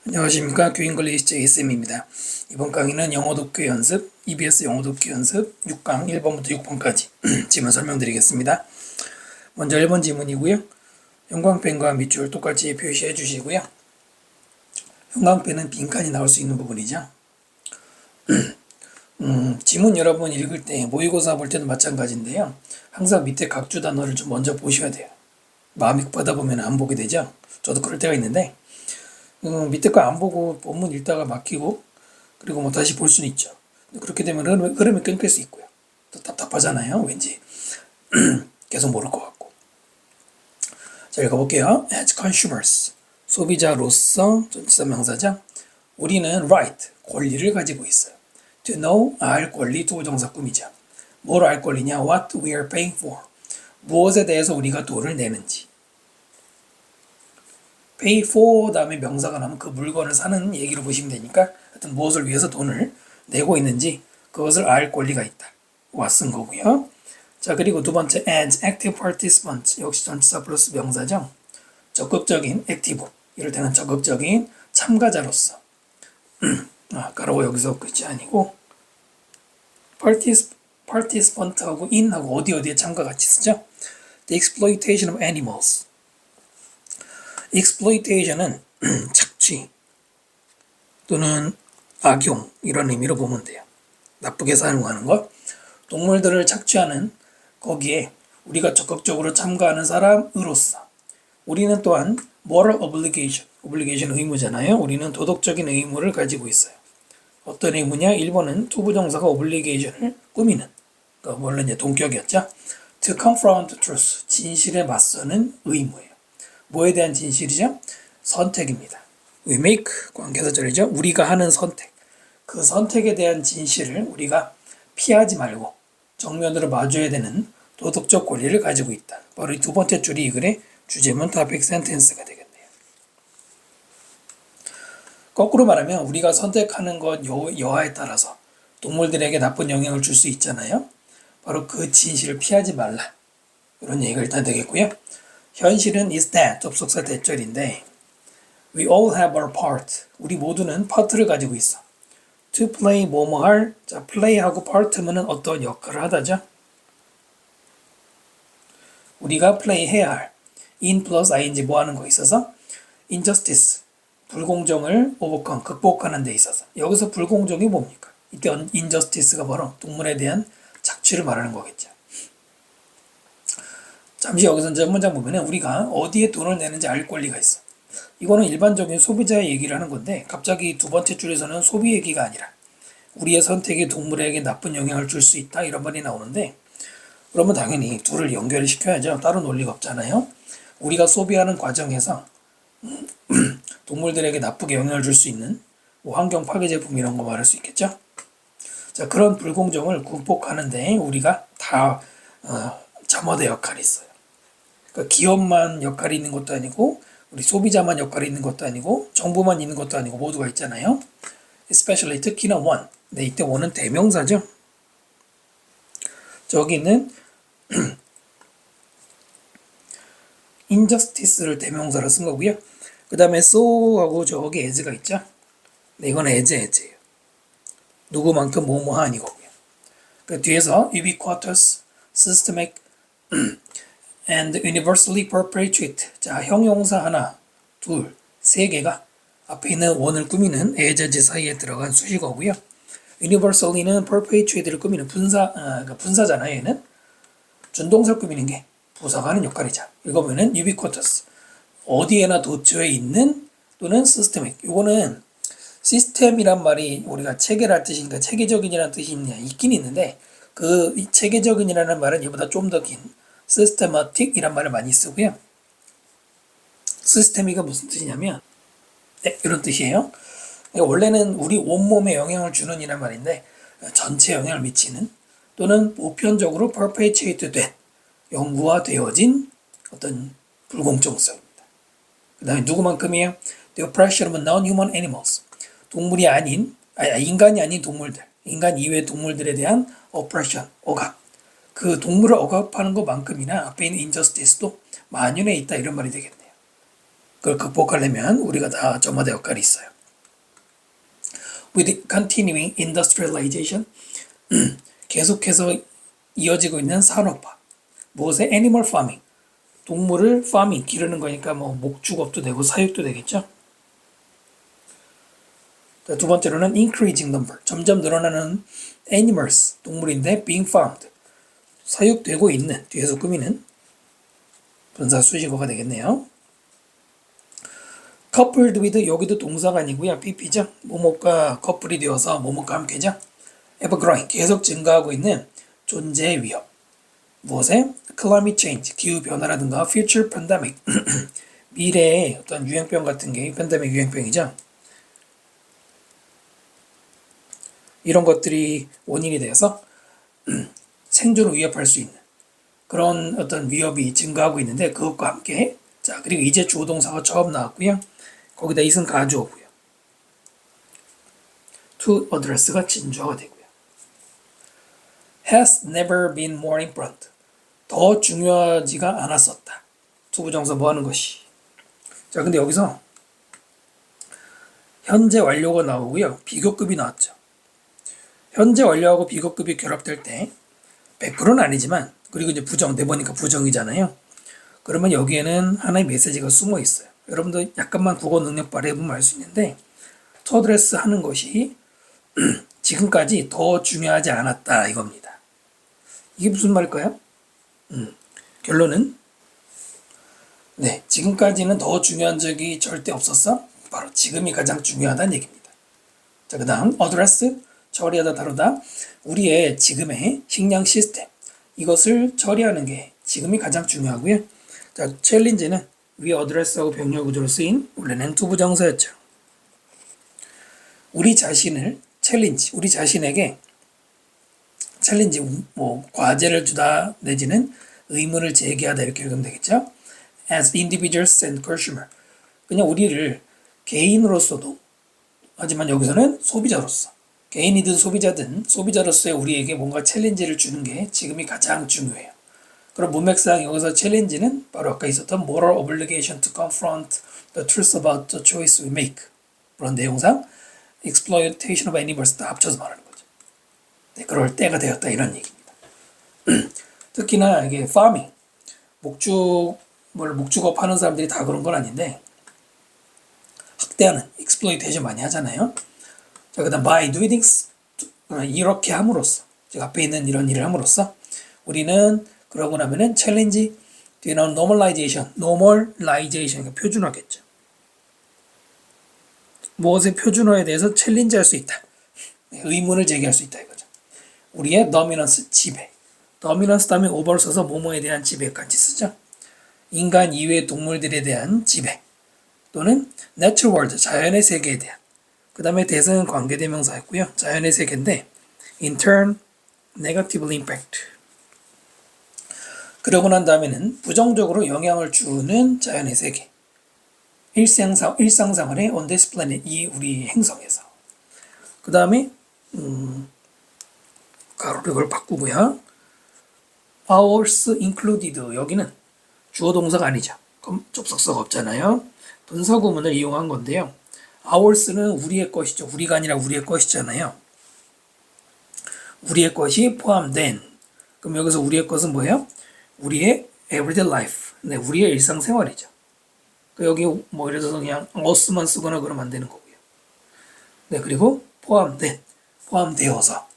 안녕하십니까. 교잉글리시 JSM입니다. 이번 강의는 영어 독해 연습, EBS 영어 독해 연습 6강 1번부터 6번까지 지문 설명드리겠습니다. 먼저 1번 지문이고요. 형광펜과 밑줄 똑같이 표시해 주시고요. 형광펜은 빈칸이 나올 수 있는 부분이죠. 지문 여러분 읽을 때 모의고사 볼 때도 마찬가지인데요. 항상 밑에 각주 단어를 좀 먼저 보셔야 돼요. 마음이 급하다 보면 안 보게 되죠. 저도 그럴 때가 있는데 밑에 거 안 보고 본문 읽다가 막히고 그리고 뭐 다시 볼 수는 있죠. 그렇게 되면 흐름이 끊길 수 있고요. 또 답답하잖아요. 왠지 계속 모를 것 같고. 자, 읽어볼게요. As consumers, 소비자로서 전치사 명사죠. 우리는 right, 권리를 가지고 있어요. To know, 알 권리, 투부정사 꾸미죠. 뭘 알 권리냐? What we are paying for. 무엇에 대해서 우리가 돈을 내는지. pay for 다음에 명사가 나면 그 물건을 사는 얘기로 보시면 되니까 하여튼 무엇을 위해서 돈을 내고 있는지 그것을 알 권리가 있다. 와 쓴 거고요. 자, 그리고 두 번째 as active participant 역시 전치사 플러스 명사죠. 적극적인 active 이럴 때는 적극적인 참가자로서 아까라고 여기서 끝이 아니고 participant하고 in하고 어디에 참가 같이 쓰죠. The exploitation of animals exploitation은 착취 또는 악용 이런 의미로 보면 돼요. 나쁘게 사용하는 것. 동물들을 착취하는 거기에 우리가 적극적으로 참가하는 사람으로서 우리는 또한 moral obligation 의무잖아요. 우리는 도덕적인 의무를 가지고 있어요. 어떤 의무냐? 1번은 투부정사가 obligation을 꾸미는 원래 이제 동격이었죠. To confront truth 진실에 맞서는 의무예요. 뭐에 대한 진실이죠? 선택입니다. We make 관계사절이죠. 우리가 하는 선택. 그 선택에 대한 진실을 우리가 피하지 말고 정면으로 마주해야 되는 도덕적 권리를 가지고 있다. 바로 이 두 번째 줄이 이 글의 주제문 topic sentence가 되겠네요. 거꾸로 말하면 우리가 선택하는 것 여하에 따라서 동물들에게 나쁜 영향을 줄 수 있잖아요. 바로 그 진실을 피하지 말라. 이런 얘기가 일단 되겠고요. 현실은 is that 접속사 대절인데 we all have our part 우리 모두는 파트를 가지고 있어. to play 뭐뭐 할 자 play하고 part면은 어떤 역할을 하다죠. 우리가 play 해야 할 in plus ing 뭐 하는 거 있어서 injustice 불공정을 overcome 극복하는 데 있어서 여기서 불공정이 뭡니까? 이때 injustice가 바로 동물에 대한 착취를 말하는 거겠죠. 잠시 여기서 이제 문장 보면은 우리가 어디에 돈을 내는지 알 권리가 있어. 이거는 일반적인 소비자의 얘기를 하는 건데 갑자기 두 번째 줄에서는 소비 얘기가 아니라 우리의 선택이 동물에게 나쁜 영향을 줄 수 있다 이런 말이 나오는데 그러면 당연히 둘을 연결을 시켜야죠. 다른 논리가 없잖아요. 우리가 소비하는 과정에서 동물들에게 나쁘게 영향을 줄 수 있는 뭐 환경 파괴 제품 이런 거 말할 수 있겠죠. 자, 그런 불공정을 극복하는데 우리가 다 자모대 역할이 있어요. 그러니까 기업만 역할이 있는 것도 아니고 우리 소비자만 역할이 있는 것도 아니고 정부만 있는 것도 아니고 모두가 있잖아요. Especially 특히나 one. 네, 이때 one은 대명사죠. 저기는 injustice를 대명사로 쓴 거고요. 그 다음에 so하고 저기 as가 있죠. 네, 이건 as예요. 누구만큼 뭐뭐 아니고요. 그 뒤에서 ubiquitous, systemic and universally perpetuate. 자, 형용사 하나, 둘, 세 개가 앞에 있는 원을 꾸미는 as 사이에 들어간 수식어고요. universally는 perpetuate를 꾸미는 분사잖아요. 얘는 준동사를 꾸미는 게 부사가 하는 역할이죠. 읽어보면은 ubiquitous 어디에나 도처에 있는 또는 systemic. 이거는 시스템이란 말이 우리가 체계랄 뜻이니까 체계적인이라는 뜻이 있긴 있는데 그 체계적인이라는 말은 이보다 좀 더 긴 systematic 이란 말을 많이 쓰고요. systemic가 무슨 뜻이냐면 네, 이런 뜻이에요. 원래는 우리 온몸에 영향을 주는 이란 말인데 전체에 영향을 미치는 또는 보편적으로 perpetuate 된 영구화되어진 어떤 불공정성입니다. 그 다음에 누구만큼이에요? The oppression of non-human animals. 동물이 아닌, 인간이 아닌 동물들, 인간 이외의 동물들에 대한 oppression, 억압. 그 동물을 억압하는 것만큼이나 앞에 있는 injustice도 만연해 있다 이런 말이 되겠네요. 그걸 극복하려면 우리가 다 저마다 역할이 있어요. With continuing industrialization, 계속해서 이어지고 있는 산업화. 무엇의 animal farming, 동물을 farming, 기르는 거니까 뭐 목축업도 되고 사육도 되겠죠. 두 번째로는 increasing number, 점점 늘어나는 animals, 동물인데 being farmed, 사육되고 있는, 뒤에서 꾸미는 분사 수식어가 되겠네요. coupled with, 여기도 동사가 아니고요, pp죠. 뭐뭐가 커플이 되어서 뭐뭐가 함께죠. ever growing, 계속 증가하고 있는 존재의 위협. 무엇에? climate change, 기후 변화라든가 future pandemic, 미래의 어떤 유행병 같은 게 팬데믹 유행병이죠. 이런 것들이 원인이 되어서 생존을 위협할 수 있는 그런 어떤 위협이 증가하고 있는데, 그것과 함께, 자, 그리고 이제 주어 동사가 처음 나왔고요. 거기다 is은 가주어고요. to address가 진주어가 되고요. has never been more important, 더 중요하지가 않았었다. 투부정사 뭐 하는 것이. 자, 근데 여기서 현재 완료가 나오고요. 비교급이 나왔죠. 현재 완료하고 비교급이 결합될 때 100%는 아니지만, 그리고 이제 부정, 내보니까 부정이잖아요. 그러면 여기에는 하나의 메시지가 숨어 있어요. 여러분도 약간만 국어 능력 발휘해보면 알 수 있는데, to address 하는 것이 지금까지 더 중요하지 않았다 이겁니다. 이게 무슨 말일까요? 결론은 네, 지금까지는 더 중요한 적이 절대 없었어. 바로 지금이 가장 중요하다는 얘기입니다. 자, 그 다음 address, 처리하다, 다루다. 우리의 지금의 식량 시스템, 이것을 처리하는 게 지금이 가장 중요하고요. 자, 챌린지는 위 어드레스하고 병렬 구조로 쓰인 원래는 투부정사였죠. 우리 자신을 챌린지, 우리 자신에게 챌린지, 뭐 과제를 주다 내지는 의문을 제기하다 이렇게 읽으면 되겠죠. As individuals and consumer, 그냥 우리를 개인으로서도, 하지만 여기서는 소비자로서, 개인이든 소비자든 소비자로서의 우리에게 뭔가 챌린지를 주는 게 지금이 가장 중요해요. 그럼 문맥상 여기서 챌린지는 바로 아까 있었던 moral obligation to confront the truth about the choice we make, 그런 내용상 exploitation of animals 다 합쳐서 말하는 거죠. 네, 그럴 때가 되었다 이런 얘기입니다. 특히나 이게 farming, 목축업 하는 사람들이 다 그런 건 아닌데, 학대하는 exploitation 많이 하잖아요. 자, 그 다음 by doing things, 이렇게 함으로써, 즉 앞에 있는 이런 일을 함으로써 우리는 그러고 나면은 챌린지, 뒤에 나온 normalization, 그러니까 표준화겠죠. 무엇의 표준화에 대해서 챌린지할 수 있다. 의문을 제기할 수 있다 이거죠. 우리의 dominance, 지배. dominance 다음에 over를 써서 뭐뭐에 대한 지배까지 쓰죠. 인간 이외의 동물들에 대한 지배, 또는 natural world, 자연의 세계에 대한. 그 다음에 대상은 관계대명사였고요. 자연의 세계인데 in turn negatively impact. 그러고 난 다음에는 부정적으로 영향을 주는 자연의 세계. 일상생활의 on this planet, 이 우리 행성에서. 그 다음에 가로를 이걸 바꾸고요. ours included, 여기는 주어 동사가 아니죠. 그럼 접속사가 없잖아요. 분사구문을 이용한 건데요. ours는 우리의 것이죠. 우리가 아니라 우리의 것이잖아요. 우리의 것이 포함된. 그럼 여기서 우리의 것은 뭐예요? 우리의 everyday life, 네, 우리의 일상생활이죠. 여기 뭐 예를 들어서 그냥 us만 쓰거나 그러면 안 되는 거고요. 네, 그리고 포함된, 포함되어서.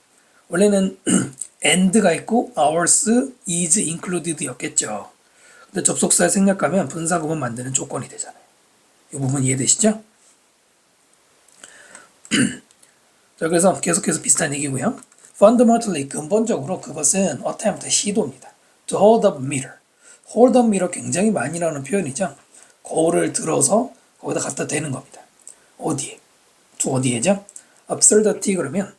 원래는 and가 있고 ours is included 였겠죠. 근데 접속사를 생략하면 분사구문 만드는 조건이 되잖아요. 이 부분 이해되시죠? 자, 그래서 계속해서 비슷한 얘기고요. fundamentally, 근본적으로 그것은 attempt, 시도입니다. to hold up mirror. hold up mirror 굉장히 많이 나오는 표현이죠. 거울을 들어서 거기다 갖다 대는 겁니다. 어디에? to 어디에죠? absurdity 그러면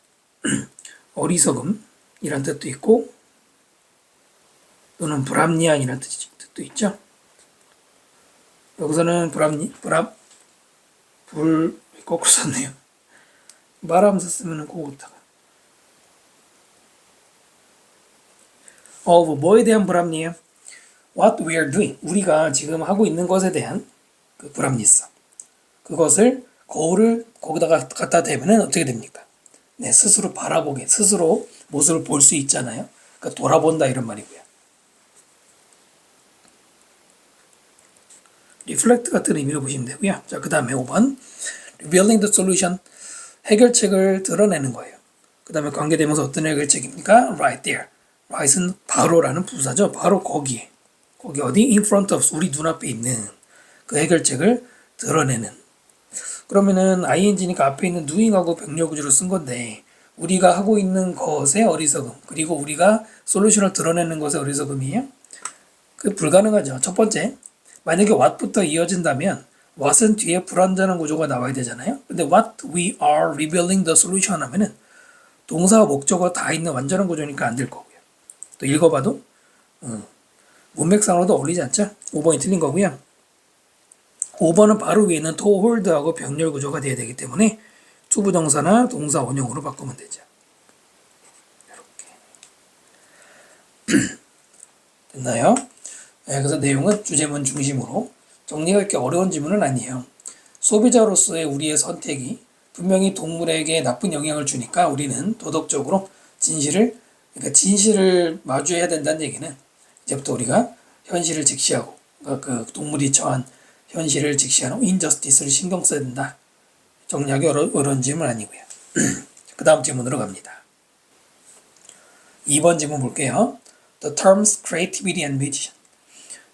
어리석음이란 뜻도 있고, 또는 불합리한이란 뜻도 있죠. 여기서는 거꾸로 썼네요. 말하면서 쓰면은 그거다가 뭐에 대한 불합리해요? What we are doing, 우리가 지금 하고 있는 것에 대한 그 불합리성. 그것을 거울을 거기다가 갖다 대면 어떻게 됩니까? 네, 스스로 바라보게, 스스로 모습을 볼 수 있잖아요. 그러니까 돌아본다 이런 말이고요. reflect 같은 의미로 보시면 되고요. 자, 그 다음에 5번 revealing the solution, 해결책을 드러내는 거예요. 그 다음에 관계대명사 어떤 해결책입니까? right there. right은 바로라는 부사죠. 바로 거기에. 거기 어디? in front of, 우리 눈앞에 있는 그 해결책을 드러내는. 그러면은 ing니까 앞에 있는 doing하고 병렬구조로 쓴 건데 우리가 하고 있는 것의 어리석음, 그리고 우리가 솔루션을 드러내는 것의 어리석음이에요? 그 불가능하죠. 첫 번째, 만약에 what부터 이어진다면 what은 뒤에 불완전한 구조가 나와야 되잖아요. 근데 what we are revealing the solution 하면은 동사와 목적어 다 있는 완전한 구조니까 안 될 거고요. 또 읽어봐도 문맥상으로도 어울리지 않죠? 5번이 틀린 거고요. 5번은 바로 위에는 to hold하고 병렬 구조가 돼야 되기 때문에 투부정사나 동사 원형으로 바꾸면 되죠. 이렇게 됐나요? 네, 그래서 내용은 주제문 중심으로 정리가 이렇게 어려운 지문은 아니에요. 소비자로서의 우리의 선택이 분명히 동물에게 나쁜 영향을 주니까 우리는 도덕적으로 그러니까 진실을 마주해야 된다는 얘기는 이제부터 우리가 현실을 직시하고 그 동물이 처한 현실을 직시하는 인저스티스를 신경 써야 된다. 정리하기 어려운 질문 아니고요. 그 다음 질문으로 갑니다. 2번 질문 볼게요. The terms creativity and musician,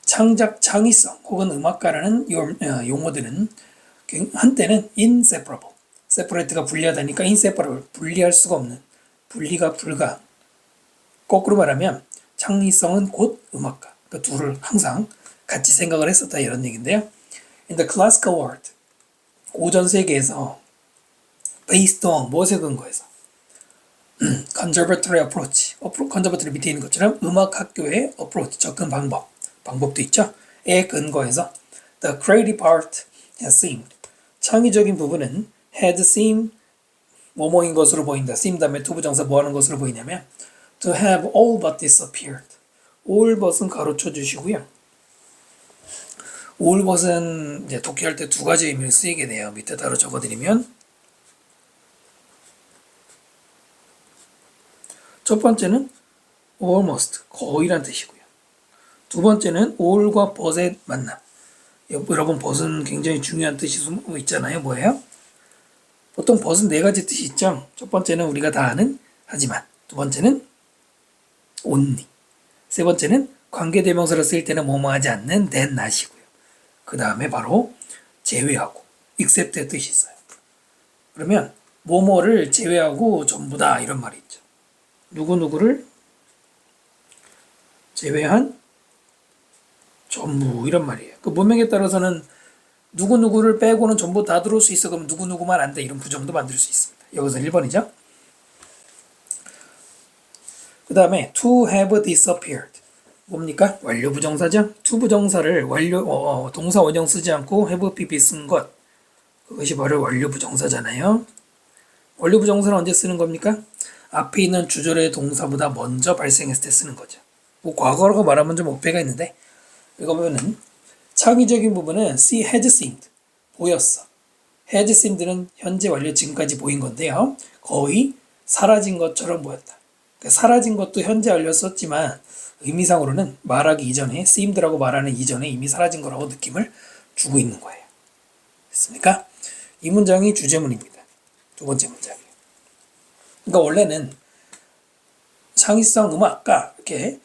창작, 창의성 혹은 음악가라는 용어들은 한때는 inseparable, separate가 분리하다니까 inseparable, 분리할 수가 없는, 분리가 불가. 거꾸로 말하면 창의성은 곧 음악가. 그 둘을 항상 같이 생각을 했었다 이런 얘기인데요. In the classical world, 고전 세계에서 based on 무엇에 근거해서 conservatory approach, conservatory 밑에 있는 것처럼 음악학교의 approach, 접근 방법도 있죠. 에 근거해서 the creative part has seemed, 창의적인 부분은 had seemed 뭐뭐인 것으로 보인다. seem 다음에 투부정사 뭐 하는 것으로 보이냐면 to have all but disappeared. all but은 가로쳐 주시고요. all but은 이제 독해할 때 두 가지 의미를 쓰이게 돼요. 밑에 따로 적어드리면 첫 번째는 almost, 거의란 뜻이고요. 두 번째는 all과 but의 만남. 여러분 but은 굉장히 중요한 뜻이 숨어 있잖아요. 뭐예요? 보통 but은 네 가지 뜻이 있죠. 첫 번째는 우리가 다 아는 하지만, 두 번째는 only, 세 번째는 관계대명사를 쓸 때는 뭐뭐 하지 않는 than not이고요. 그 다음에 바로 제외하고 except의 뜻이 있어요. 그러면 뭐뭐를 제외하고 전부다 이런 말이 있죠. 누구누구를 제외한 전부 이런 말이에요. 그 문맥에 따라서는 누구누구를 빼고는 전부 다 들어올 수 있어. 그럼 누구누구만 안 돼. 이런 부정도 만들 수 있습니다. 여기서 1번이죠. 그 다음에 to have disappeared. 뭡니까? 완료 부정사죠. to 부정사를 동사 원형 쓰지 않고 have pp 쓴 것. 그것이 바로 완료 부정사잖아요. 완료 부정사는 언제 쓰는 겁니까? 앞에 있는 주절의 동사보다 먼저 발생했을 때 쓰는 거죠. 뭐 과거라고 말하면 좀 어폐가 있는데 이거 보면은 창의적인 부분은 see had seemed, 보였어. had seemed는 현재 완료 지금까지 보인 건데요. 거의 사라진 것처럼 보였다. 그러니까 사라진 것도 현재 완료 썼지만 의미상으로는 말하기 이전에 seemed라고 말하는 이전에 이미 사라진 거라고 느낌을 주고 있는 거예요. 됐습니까? 이 문장이 주제문입니다. 두 번째 문장이에요. 그러니까 원래는 창의성 음악가 이렇게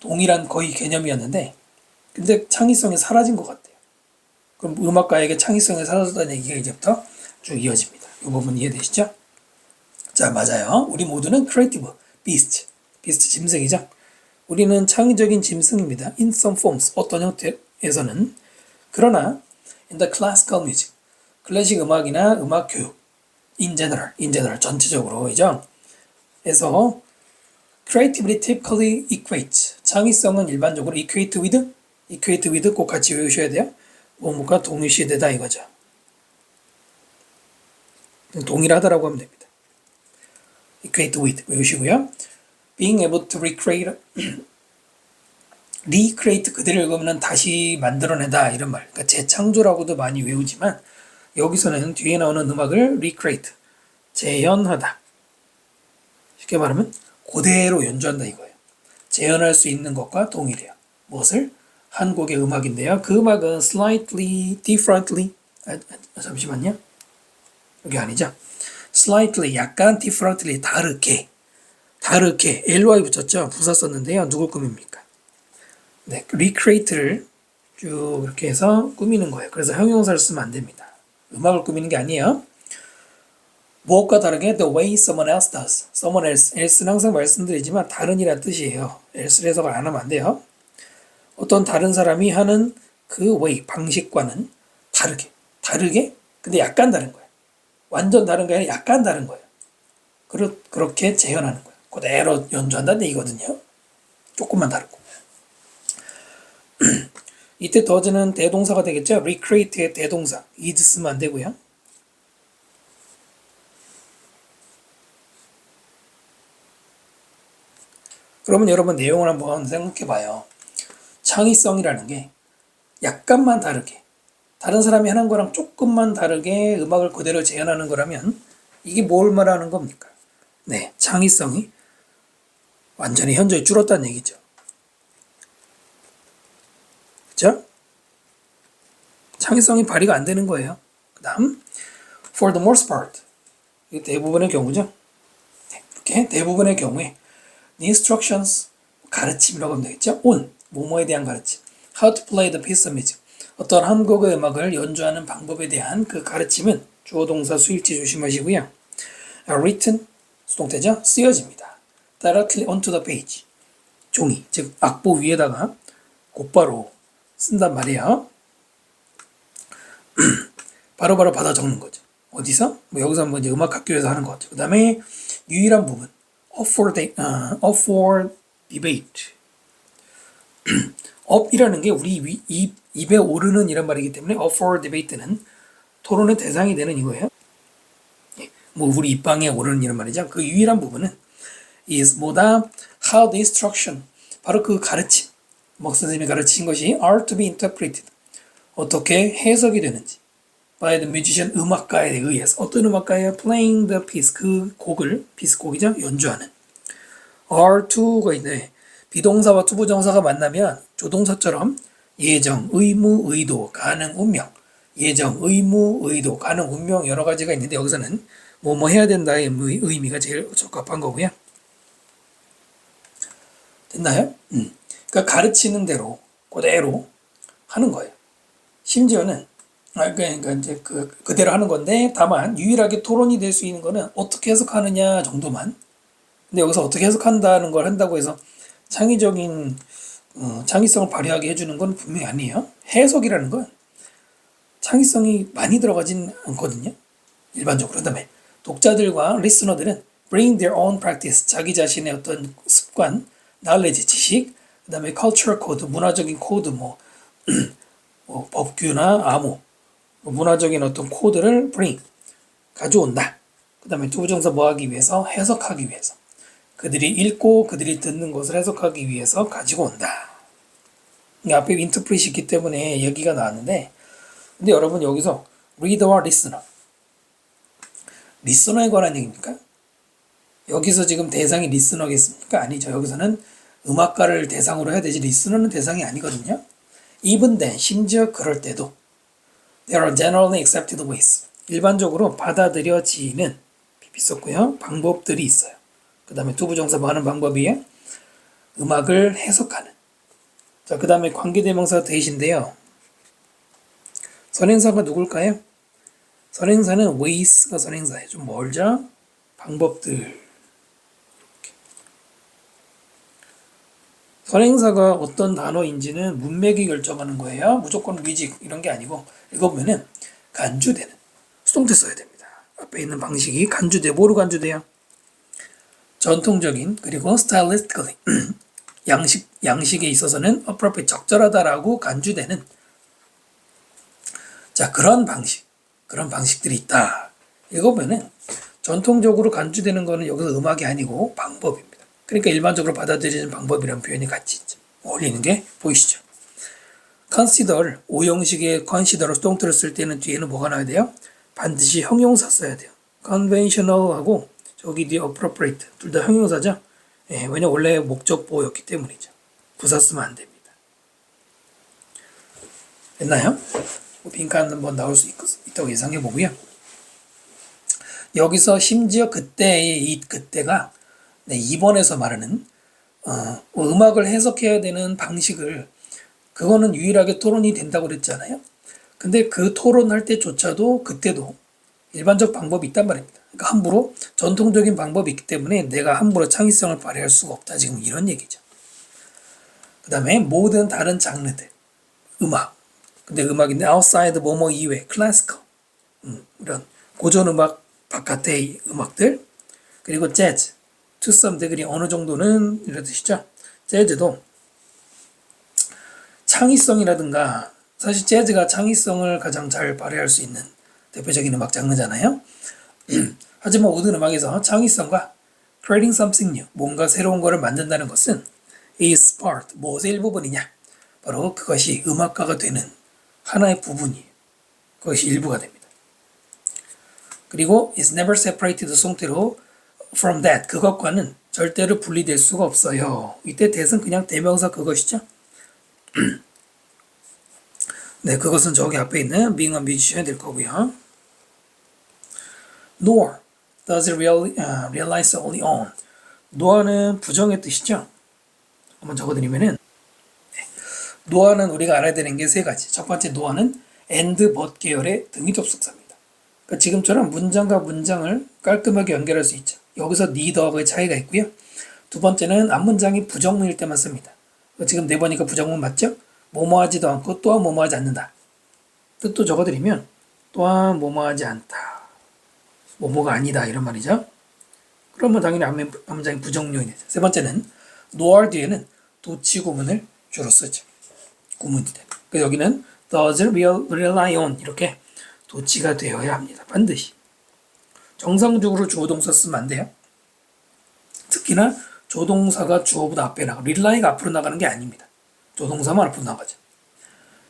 동일한 거의 개념이었는데 근데 창의성이 사라진 것 같아요. 그럼 음악가에게 창의성이 사라졌다는 얘기가 이제부터 쭉 이어집니다. 이 부분 이해되시죠? 자, 맞아요. 우리 모두는 creative, beast 짐승이죠. 우리는 창의적인 짐승입니다. in some forms, 어떤 형태에서는. 그러나 in the classical music, 클래식 음악이나 음악 교육, in general 전체적으로이죠. 에서 creativity typically equates, 창의성은 일반적으로 equate with 꼭 같이 외우셔야 돼요. 뭐뭐가 동일시되다 이거죠. 동일하다라고 하면 됩니다. equate with 외우시고요. being able to recreate recreate 그대로 읽으면 다시 만들어내다 이런 말. 그러니까 재창조라고도 많이 외우지만 여기서는 뒤에 나오는 음악을 recreate 재현하다. 쉽게 말하면 그대로 연주한다 이거예요. 재현할 수 있는 것과 동일해요. 무엇을? 한 곡의 음악인데요. 그 음악은 slightly differently 잠시만요. 여기 아니죠? slightly 약간 differently 다르게 ly 붙였죠. 부사 썼는데요. 누굴 꾸밉니까? 네, recreate를 쭉 이렇게 해서 꾸미는 거예요. 그래서 형용사를 쓰면 안 됩니다. 음악을 꾸미는 게 아니에요. 무엇과 다르게 the way someone else does. someone else는 항상 말씀드리지만 다른이란 뜻이에요. else를 해석을 안 하면 안 돼요. 어떤 다른 사람이 하는 그 way, 방식과는 다르게, 근데 약간 다른 거예요. 완전 다른 게 아니라 약간 다른 거예요. 그렇게 재현하는 거예요. 그대로 연주한다는 얘기거든요. 조금만 다르고. 이때 더즈는 대동사가 되겠죠. recreate의 대동사. is 쓰면 안 되고요. 그러면 여러분 내용을 한번 생각해 봐요. 창의성이라는 게 약간만 다르게 다른 사람이 하는 거랑 조금만 다르게 음악을 그대로 재현하는 거라면 이게 뭘 말하는 겁니까? 네, 창의성이 완전히 현저히 줄었다는 얘기죠. 그렇죠? 창의성이 발휘가 안 되는 거예요. 그 다음 for the most part 이 대부분의 경우죠. 네, 이렇게 대부분의 경우에 instructions 가르침이라고 하면 되겠죠. on 뭐뭐에 대한 가르침 how to play the piece of music 어떤 한 곡의 음악을 연주하는 방법에 대한 그 가르침은 주어 동사 수일치 조심하시고요. written 수동태죠. 쓰여집니다. directly onto the page 종이 즉 악보 위에다가 곧바로 쓴단 말이에요. 바로바로 받아 적는 거죠. 어디서? 뭐 여기서 한번 이제 음악학교에서 하는 거죠. 그 다음에 유일한 부분 up for debate up이라는 게 우리 입에 오르는 이란 말이기 때문에 up for debate는 토론의 대상이 되는 이거예요. 뭐 우리 입방에 오르는 이란 말이죠. 그 유일한 부분은 is 뭐다 how the instruction 바로 그 가르침 목 선생님이 가르친 것이 are to be interpreted 어떻게 해석이 되는지 by the musician 음악가에 의해서 어떤 음악가에 playing the piece 그 곡을 piece 곡이죠 연주하는 are to가 있는데 비동사와 투부정사가 만나면 조동사처럼 예정, 의무, 의도, 가능, 운명 예정, 의무, 의도, 가능, 운명 여러 가지가 있는데 여기서는 뭐 해야 된다의 의미가 제일 적합한 거고요. 됐나요? 그러니까 가르치는 대로 그대로 하는 거예요. 심지어는 그러니까 이제 그대로 하는 건데 다만 유일하게 토론이 될 수 있는 거는 어떻게 해석하느냐 정도만. 근데 여기서 어떻게 해석한다는 걸 한다고 해서 창의적인 창의성을 발휘하게 해주는 건 분명히 아니에요. 해석이라는 건 창의성이 많이 들어가진 않거든요. 일반적으로. 그다음에 독자들과 리스너들은 bring their own practice 자기 자신의 어떤 습관, knowledge, 지식, 그다음에 cultural code 문화적인 코드 뭐 법규나 암호 문화적인 어떤 코드를 bring 가져온다. 그 다음에 투부정사 뭐 하기 위해서 해석하기 위해서 그들이 읽고 그들이 듣는 것을 해석하기 위해서 가지고 온다. 앞에 인터프릿이 있기 때문에 얘기가 나왔는데 근데 여러분 여기서 reader와 리스너에 관한 얘기입니까? 여기서 지금 대상이 리스너겠습니까? 아니죠. 여기서는 음악가를 대상으로 해야 되지 리스너는 대상이 아니거든요. even then 심지어 그럴 때도 There are generally accepted ways. 일반적으로 받아들여지는 PP 썼고요. 방법들이 있어요. 그 다음에 투부정사 뭐 하는 방법이에요? 음악을 해석하는. 자, 그 다음에 관계대명사 대신데요. 선행사가 누굴까요? 선행사는 ways가 선행사예요. 좀 멀죠? 방법들. 이렇게. 선행사가 어떤 단어인지는 문맥이 결정하는 거예요. 무조건 위직 이런 게 아니고 읽어보면은 간주되는 수동태 써야 됩니다. 앞에 있는 방식이 간주돼 뭐로 간주돼요? 전통적인 그리고 stylistically 양식에 있어서는 appropriate 적절하다라고 간주되는 자 그런 방식들이 있다. 읽어보면은 전통적으로 간주되는 거는 여기서 음악이 아니고 방법입니다. 그러니까 일반적으로 받아들이는 방법이라는 표현이 같이 있죠. 어울리는 게 보이시죠? consider, 오형식의 consider로 수동태를 쓸 때는 뒤에는 뭐가 나와야 돼요? 반드시 형용사 써야 돼요. conventional하고 저기 뒤에 appropriate 둘 다 형용사죠? 예, 왜냐 원래 목적보호였기 때문이죠. 부사 쓰면 안 됩니다. 됐나요? 빈칸 한번 나올 수 있다고 예상해 보고요. 여기서 심지어 그때의 이 그때가 2번에서 말하는 음악을 해석해야 되는 방식을 그거는 유일하게 토론이 된다고 그랬잖아요. 근데 그 토론할 때조차도 그때도 일반적 방법이 있단 말입니다. 그러니까 함부로 전통적인 방법이 있기 때문에 내가 함부로 창의성을 발휘할 수가 없다. 지금 이런 얘기죠. 그 다음에 모든 다른 장르들 음악 근데 음악인데 outside 뭐뭐 이외 클래시컬 이런 고전음악 바깥의 음악들 그리고 재즈 to some degree 어느 정도는 이런 뜻이죠. 재즈도 창의성이라든가 사실 재즈가 창의성을 가장 잘 발휘할 수 있는 대표적인 음악 장르잖아요. 하지만 모든 음악에서 창의성과 creating something new 뭔가 새로운 것을 만든다는 것은 is part 무엇의 일부분이냐 바로 그것이 음악가가 되는 하나의 부분이에요. 그것이 일부가 됩니다. 그리고 is never separated 송태로 from that 그것과는 절대로 분리될 수가 없어요. 이때 that은 그냥 대명사 그것이죠. 네, 그것은 저기 앞에 있는 being a musician 될 거고요. nor does it realize only on nor는 부정의 뜻이죠. 한번 적어드리면은 nor는 우리가 알아야 되는 게 세 가지. 첫 번째 nor는 and but 계열의 등위 접속사입니다. 그러니까 지금처럼 문장과 문장을 깔끔하게 연결할 수 있죠. 여기서 neither하고의 차이가 있고요. 두 번째는 앞문장이 부정문일 때만 씁니다. 지금 네 번이니까 부정문 맞죠? 뭐뭐하지도 않고 또한 뭐뭐하지 않는다. 뜻도 적어드리면 또한 뭐뭐하지 않다. 뭐뭐가 아니다 이런 말이죠. 그러면 당연히 앞문장이 부정문이 되죠. 세 번째는 nor 뒤에는 도치 구문을 주로 쓰죠. 구문이 돼. 그래서 여기는 does rely on 이렇게 도치가 되어야 합니다. 반드시. 정상적으로 주어동사 쓰면 안 돼요. 특히나 조동사가 주어보다 앞에 나가. 릴라이가 앞으로 나가는 게 아닙니다. 조동사만 앞으로 나가죠.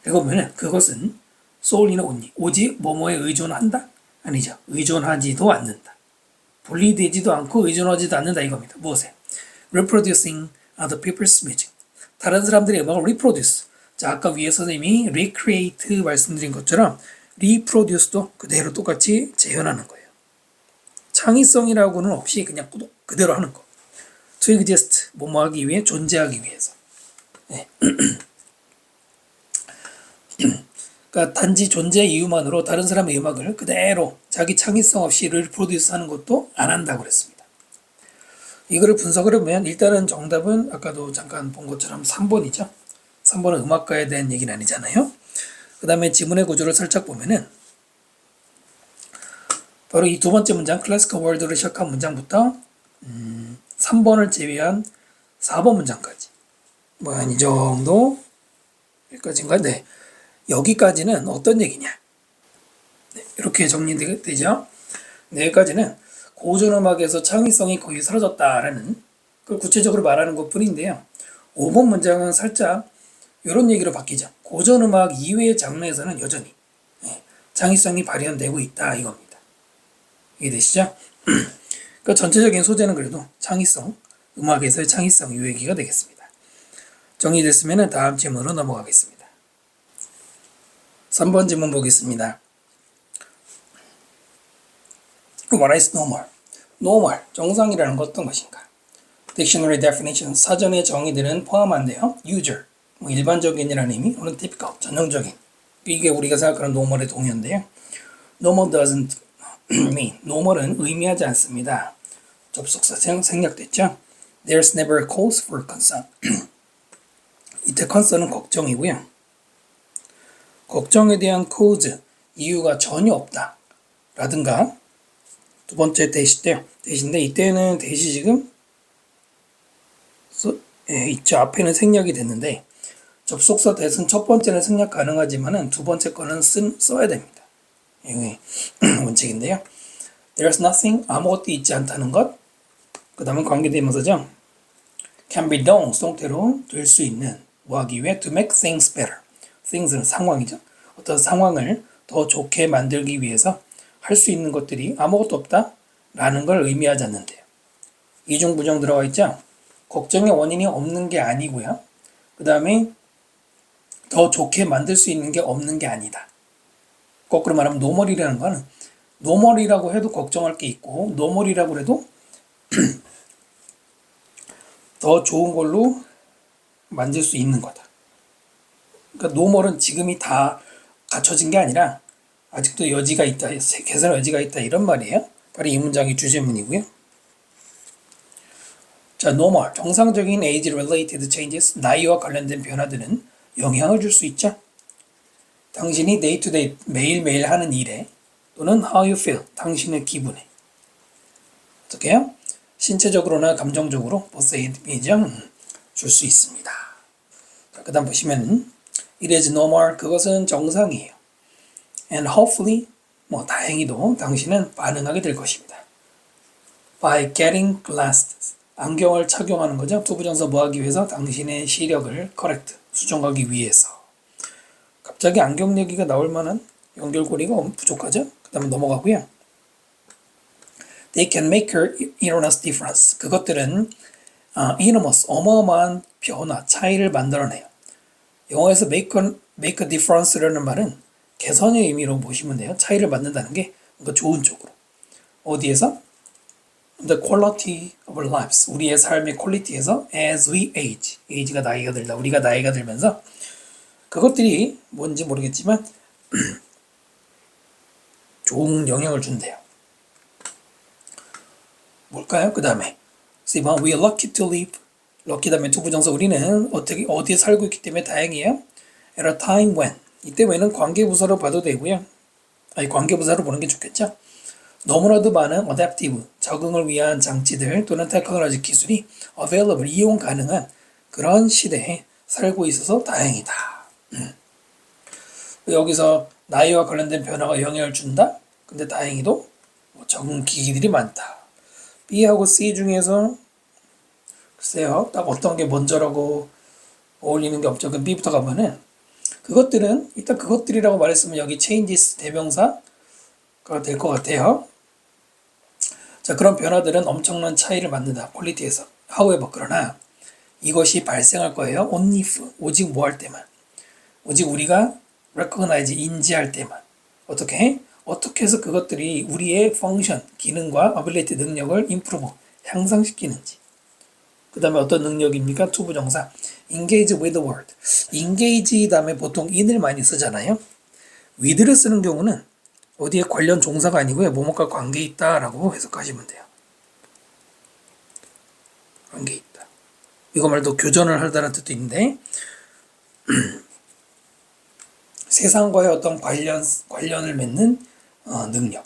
읽어보면 그것은 solely나 only 오직 뭐뭐에 의존한다? 아니죠. 의존하지도 않는다. 분리되지도 않고 의존하지도 않는다 이겁니다. 무엇에? reproducing other people's music. 다른 사람들의 음악을 reproduce. 자, 아까 위에 선생님이 recreate 말씀드린 것처럼 reproduce도 그대로 똑같이 재현하는 거예요. 창의성이라고는 없이 그냥 그대로 하는 거. to exist, 뭐뭐 하기 위해, 존재하기 위해서. 네. 그러니까 단지 존재 이유만으로 다른 사람의 음악을 그대로 자기 창의성 없이 리프로듀스 하는 것도 안 한다고 그랬습니다. 이거를 분석을 해보면 일단은 정답은 아까도 잠깐 본 것처럼 3번이죠. 3번은 음악가에 대한 얘기는 아니잖아요. 그 다음에 지문의 구조를 살짝 보면은 바로 이 두 번째 문장 클래시컬 월드로 시작한 문장부터 3번을 제외한 4번 문장까지 뭐 한 이 정도 여기까지인가요? 네. 여기까지는 어떤 얘기냐? 네, 이렇게 정리되죠. 네, 여기까지는 고전음악에서 창의성이 거의 사라졌다라는 걸 구체적으로 말하는 것 뿐인데요. 5번 문장은 살짝 이런 얘기로 바뀌죠. 고전음악 이외의 장르에서는 여전히 창의성이 발현되고 있다 이겁니다. 이해되시죠? 그러니까 전체적인 소재는 그래도 창의성, 음악에서의 창의성 이 얘기가 되겠습니다. 정리됐으면 다음 질문으로 넘어가겠습니다. 3번 질문 보겠습니다. What is normal? normal, 정상이라는 것 어떤 것인가? Dictionary definition, 사전의 정의들은 포함한데요. usual, 일반적인이라는 의미, 혹은 typical, 전형적인. 이게 우리가 생각하는 normal의 동의어인데요. normal doesn't mean, normal은 의미하지 않습니다. 접속사 생략됐죠? There's never a cause for concern. 이때 concern은 걱정이고요. 걱정에 대한 cause, 이유가 전혀 없다. 라든가 두 번째 대시인데요. 대시인데 이때는 대시 지금 있죠. 앞에는 생략이 됐는데 접속사 대신 첫 번째는 생략 가능하지만은 두 번째 거는 써야 됩니다. 이게 원칙인데요. There's nothing, 아무것도 있지 않다는 것. 그 다음은 관계대명사죠. can be done 수동태로 될 수 있는 뭐 하기 위해 to make things better. things는 상황이죠. 어떤 상황을 더 좋게 만들기 위해서 할 수 있는 것들이 아무것도 없다 라는 걸 의미하지 않는데요. 이중 부정 들어가 있죠. 걱정의 원인이 없는 게 아니고요. 그 다음에 더 좋게 만들 수 있는 게 없는 게 아니다. 거꾸로 말하면 노멀이라는 거는 노멀이라고 해도 걱정할 게 있고 노멀이라고 해도 더 좋은 걸로 만들 수 있는 거다. 그러니까 노멀은 지금이 다 갖춰진 게 아니라 아직도 여지가 있다, 개선 여지가 있다 이런 말이에요. 바로 이 문장의 주제문이고요. 자, normal, 정상적인 age-related changes, 나이와 관련된 변화들은 영향을 줄 수 있죠. 당신이 day to day, 매일매일 하는 일에 또는 how you feel, 당신의 기분에 어떻게 해요? 신체적으로나 감정적으로 both and 줄 수 있습니다. 그 다음 보시면 it is normal, 그것은 정상이에요. and hopefully, 다행히도 당신은 반응하게 될 것입니다. by getting glasses, 안경을 착용하는 거죠. 투부정사 뭐 하기 위해서? 당신의 시력을 correct, 수정하기 위해서. 갑자기 안경 얘기가 나올 만한 연결고리가 부족하죠. 그 다음에 넘어가고요. They can make an enormous difference. 그것들은 enormous, 어마어마한 변화, 차이를 만들어내요. 영어에서 make a difference라는 말은 개선의 의미로 보시면 돼요. 차이를 만든다는 게 뭔가 좋은 쪽으로. 어디에서? The quality of our lives. 우리의 삶의 퀄리티에서 as we age. age가 나이가 들다. 우리가 나이가 들면서 그것들이 뭔지 모르겠지만 좋은 영향을 준대요. 뭘까요? 그 다음에 we are lucky to live. lucky 다음에 투부정사 우리는 어디에 살고 있기 때문에 다행이에요. at a time when. 이때 when은 관계부사로 봐도 되고요. 관계부사로 보는 게 좋겠죠. 너무나도 많은 adaptive, 적응을 위한 장치들 또는 테크놀로지 기술이 available, 이용 가능한 그런 시대에 살고 있어서 다행이다. 여기서 나이와 관련된 변화가 영향을 준다? 근데 다행히도 적응 기기들이 많다. B하고 C 중에서 글쎄요, 딱 어떤 게 먼저라고 어울리는 게 없죠. 그럼 B부터 가면은 그것들은 일단 그것들이라고 말했으면 여기 changes 대명사가 될 것 같아요. 자, 그런 변화들은 엄청난 차이를 만든다. 퀄리티에서. However, 그러나 이것이 발생할 거예요. only if, 오직 뭐 할 때만. 오직 우리가 recognize, 인지할 때만. 어떻게 해서 그것들이 우리의 펑션, 기능과 ability, 능력을 improve, 향상시키는지. 그 다음에 어떤 능력입니까? 투부정사. engage with the world. engage 다음에 보통 in을 많이 쓰잖아요. with를 쓰는 경우는 어디에 관련 종사가 아니고요. 뭐뭐과 관계 있다라고 해석하시면 돼요. 관계 있다. 이거 말도 교전을 하다는 뜻도 있는데 세상과의 어떤 관련을 맺는 능력.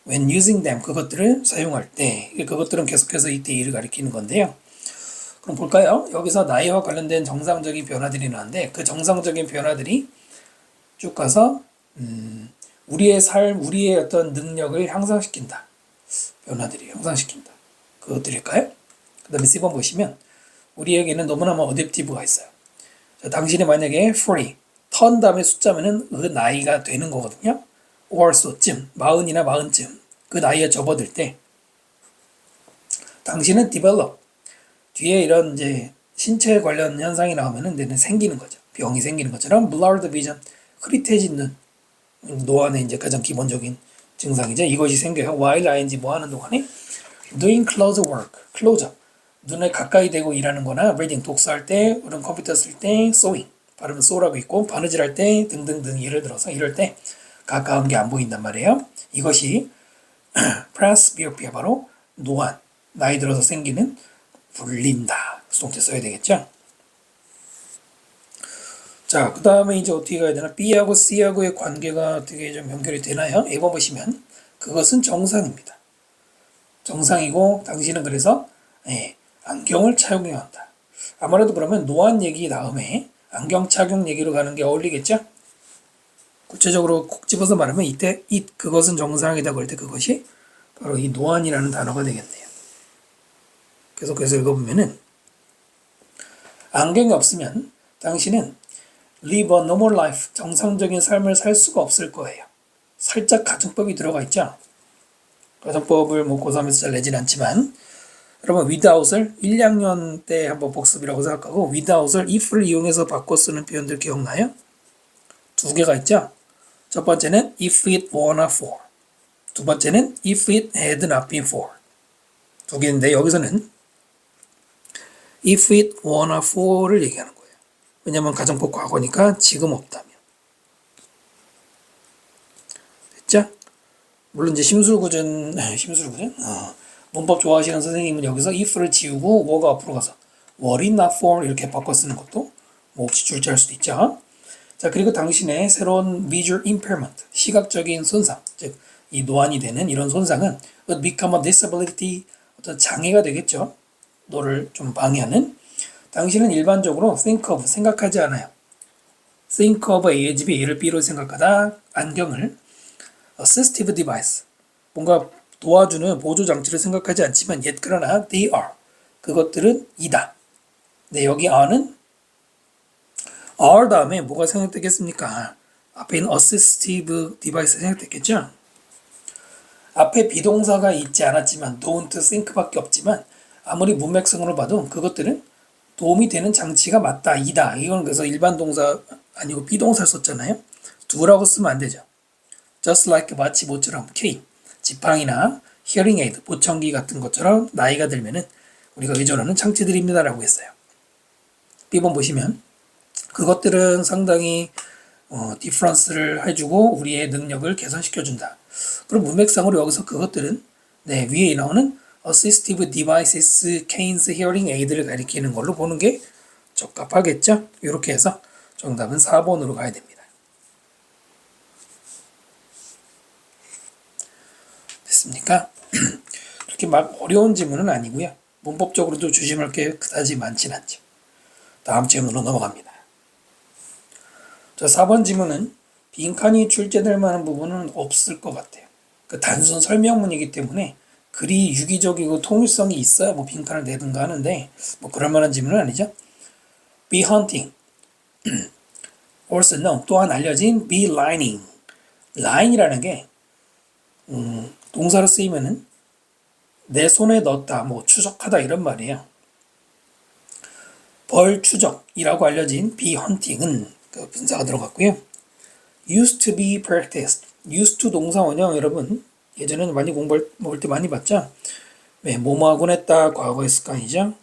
When using them, 그것들을 사용할 때, 그것들은 계속해서 이때 일을 가리키는 건데요. 그럼 볼까요? 여기서 나이와 관련된 정상적인 변화들이 나왔는데 그 정상적인 변화들이 쭉 가서 우리의 삶, 우리의 어떤 능력을 향상시킨다. 변화들이 향상시킨다. 그것들일까요? 그 다음에 C번 보시면 우리에게는 너무나마 어댑티브가 있어요. 자, 당신이 만약에 free, 턴 다음에 숫자면은 그 나이가 되는 거거든요. or so쯤, 40이나 40쯤 그 나이에 접어들 때 당신은 develop, 뒤에 이런 이제 신체 관련 현상이 나오면은 내는 생기는 거죠. 병이 생기는 것처럼 blurred vision, 흐릿해진 눈, 노안의 이제 가장 기본적인 증상이죠. 이것이 생겨요. while ing 뭐 하는 동안에 doing close work, close, 눈에 가까이 대고 일하는 거나 reading, 독서할 때, 그런 컴퓨터 쓸 때, sewing, 발음은 sew라고 있고, 바느질할 때 등등등 예를 들어서 이럴 때 가까운 게 안 보인단 말이에요. 이것이 presbyopia, 바로 노안, 나이 들어서 생기는 불린다. 수동태 써야 되겠죠? 자, 그 다음에 이제 어떻게 가야 되나? B하고 C하고의 관계가 어떻게 좀 연결이 되나요? A번 보시면 그것은 정상입니다. 정상이고 당신은 그래서 안경을 착용해야 한다. 아무래도 그러면 노안 얘기 다음에 안경 착용 얘기로 가는 게 어울리겠죠? 구체적으로 콕 집어서 말하면 이때 그것은 정상이다 그럴 때 그것이 바로 이 노안이라는 단어가 되겠네요. 계속해서 읽어보면은 안경이 없으면 당신은 live a normal life, 정상적인 삶을 살 수가 없을 거예요. 살짝 가정법이 들어가 있죠. 가정법을 뭐 고3에서 잘 내진 않지만 여러분 without을 1, 2학년 때 한번 복습이라고 생각하고 without을 if를 이용해서 바꿔 쓰는 표현들 기억나요? 두 개가 있죠. 첫 번째는 if it were not for, 두 번째는 if it had not been for. 두 개인데 여기서는 if it were not for를 얘기하는 거예요. 왜냐면 가정법 과거니까 지금 없다면. 됐죠? 물론 이제 심술구전 문법 좋아하시는 선생님은 여기서 if를 지우고 were가 앞으로 가서 were it not for 이렇게 바꿔 쓰는 것도 뭐 혹시 출제할 수도 있죠. 자, 그리고 당신의 새로운 visual impairment, 시각적인 손상, 즉 이 노안이 되는 이런 손상은 would become a disability, 어떤 장애가 되겠죠. 너를 좀 방해하는. 당신은 일반적으로 think of, 생각하지 않아요. think of A의 집이 A를 B로 생각하다 안경을 assistive device, 뭔가 도와주는 보조 장치를 생각하지 않지만 yet 그러나 they are, 그것들은 이다. 네, 여기 are는 are 다음에 뭐가 생각되겠습니까? 앞에 있는 assistive device 생각됐겠죠? 앞에 비동사가 있지 않았지만 don't think밖에 없지만 아무리 문맥성으로 봐도 그것들은 도움이 되는 장치가 맞다, 이다. 이건 그래서 일반 동사 아니고 비동사를 썼잖아요. do라고 쓰면 안 되죠. just like 마치 모처럼 K, 지팡이나 hearing aid, 보청기 같은 것처럼 나이가 들면은 우리가 의존하는 장치들입니다라고 했어요. B번 보시면 그것들은 상당히 디퍼런스를 해주고 우리의 능력을 개선시켜준다. 그럼 문맥상으로 여기서 그것들은 네, 위에 나오는 assistive devices, canes, hearing aid를 가리키는 걸로 보는 게 적합하겠죠? 이렇게 해서 정답은 4번으로 가야 됩니다. 됐습니까? 그렇게 막 어려운 지문은 아니고요. 문법적으로도 조심할 게 그다지 많진 않죠. 다음 질문으로 넘어갑니다. 자, 4번 지문은 빈칸이 출제될 만한 부분은 없을 것 같아요. 그 단순 설명문이기 때문에 글이 유기적이고 통일성이 있어야 뭐 빈칸을 내든가 하는데 뭐 그럴 만한 지문은 아니죠. be hunting, also known, 또한 알려진 be lining. line이라는 게 동사로 쓰이면은 내 손에 넣었다, 뭐 추적하다 이런 말이에요. 벌 추적이라고 알려진 be hunting은 그 분사가 들어갔고요. used to be practiced. used to 동사 원형 여러분 예전에는 많이 공부할 때 많이 봤죠? 네, 뭐뭐 하곤 했다 과거의 습관이죠.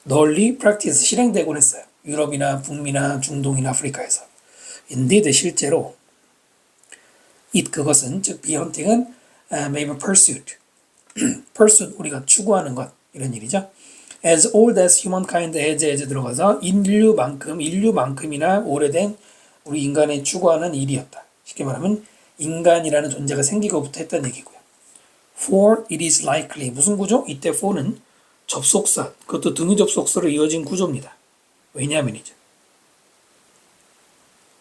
널리 practice 실행되곤 했어요. 유럽이나 북미나 중동이나 아프리카에서. indeed 실제로 it 그것은 즉 be hunting은 may be pursuit. pursuit 우리가 추구하는 것 이런 일이죠. as old as humankind as 들어가서 인류만큼이나 오래된 우리 인간의 추구하는 일이었다. 쉽게 말하면 인간이라는 존재가 생기고부터 했다는 얘기고요. for it is likely 무슨 구조? 이때 for는 접속사, 그것도 등위 접속사로 이어진 구조입니다. 왜냐하면이죠.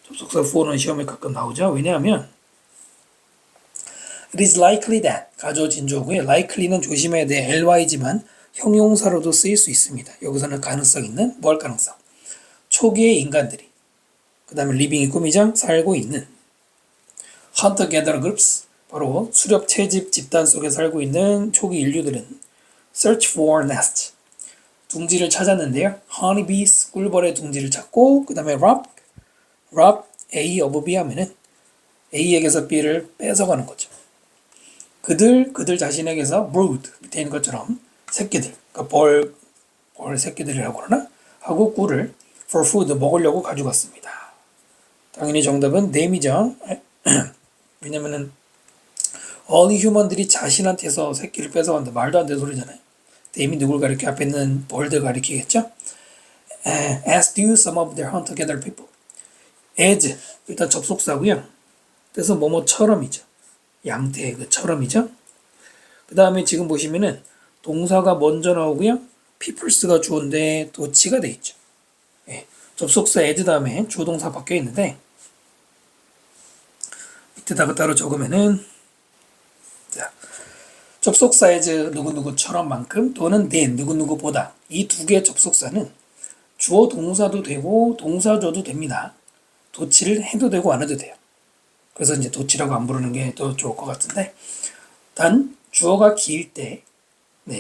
접속사 for는 시험에 가끔 나오죠. 왜냐하면 it is likely that 가조 진조고요. likely는 조심해야 돼. ly지만 형용사로도 쓰일 수 있습니다. 여기서는 가능성 있는 뭘 가능성? 초기의 인간들이 그 다음에 living이 꿈이죠. 살고 있는 hunter gatherer groups 바로 수렵 채집 집단 속에 살고 있는 초기 인류들은 search for nests 둥지를 찾았는데요. honeybees 꿀벌의 둥지를 찾고 그 다음에 rob A of B 하면은 A에게서 B를 뺏어가는 거죠. 그들 자신에게서 brood 밑에 있는 것처럼 새끼들, 그러니까 벌 새끼들이라고 그러나 하고 꿀을 for food 먹으려고 가져갔습니다. 당연히 정답은 name이죠. 왜냐면은 all human들이 자신한테서 새끼를 뺏어간다 말도 안 되는 소리잖아요. name이 누굴 가리켜? 앞에 있는 벌들 가리키겠죠. as do some of their hunt together people. as 일단 접속사고요. 그래서 뭐뭐처럼이죠. 양태의 그처럼이죠. 그 다음에 지금 보시면은 동사가 먼저 나오고요. peoples가 주어인데 도치가 돼 있죠. 예, 접속사 as 다음에 주어동사 바뀌어 있는데 밑에다가 따로 적으면은 자, 접속사의 누구누구처럼 만큼 또는 than 누구누구보다 이 두 개의 접속사는 주어 동사도 되고 동사조도 됩니다. 도치를 해도 되고 안 해도 돼요. 그래서 이제 도치라고 안 부르는 게 더 좋을 것 같은데 단 주어가 길 때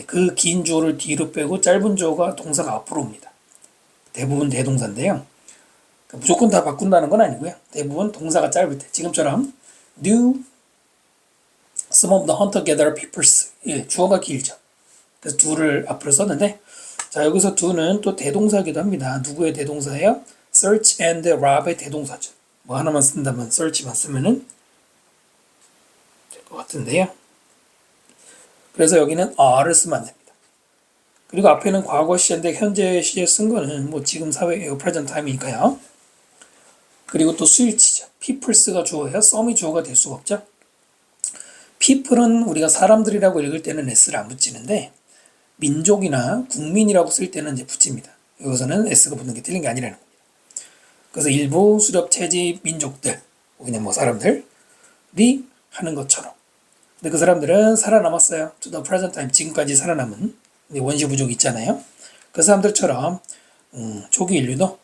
그 긴 주어를 뒤로 빼고 짧은 주어가 동사가 앞으로 옵니다. 대부분 대동사인데요. 무조건 다 바꾼다는 건 아니고요. 대부분 동사가 짧을 때 지금처럼 do some of the hunt together papers 주어가 길죠. 그래서 do를 앞으로 썼는데 자 여기서 do는 또 대동사기도 합니다. 누구의 대동사예요? search and rob의 대동사죠. 뭐 하나만 쓴다면 search만 쓰면은 될 것 같은데요. 그래서 여기는 are를 쓰면 안 됩니다. 그리고 앞에는 과거 시제인데 현재 시제 쓴 거는 뭐 지금 사회의 present time이니까요. 그리고 또 수일치죠. peoples가 주어예요. some이 주어가 될 수가 없죠. people은 우리가 사람들이라고 읽을 때는 s를 안 붙이는데 민족이나 국민이라고 쓸 때는 이제 붙입니다. 여기서는 s가 붙는 게 틀린 게 아니라는 겁니다. 그래서 일부 수렵 채집 민족들, 그냥 뭐 사람들이 하는 것처럼. 근데 그 사람들은 살아남았어요. To the present time, 지금까지 살아남은 원시 부족 있잖아요. 그 사람들처럼 초기 인류도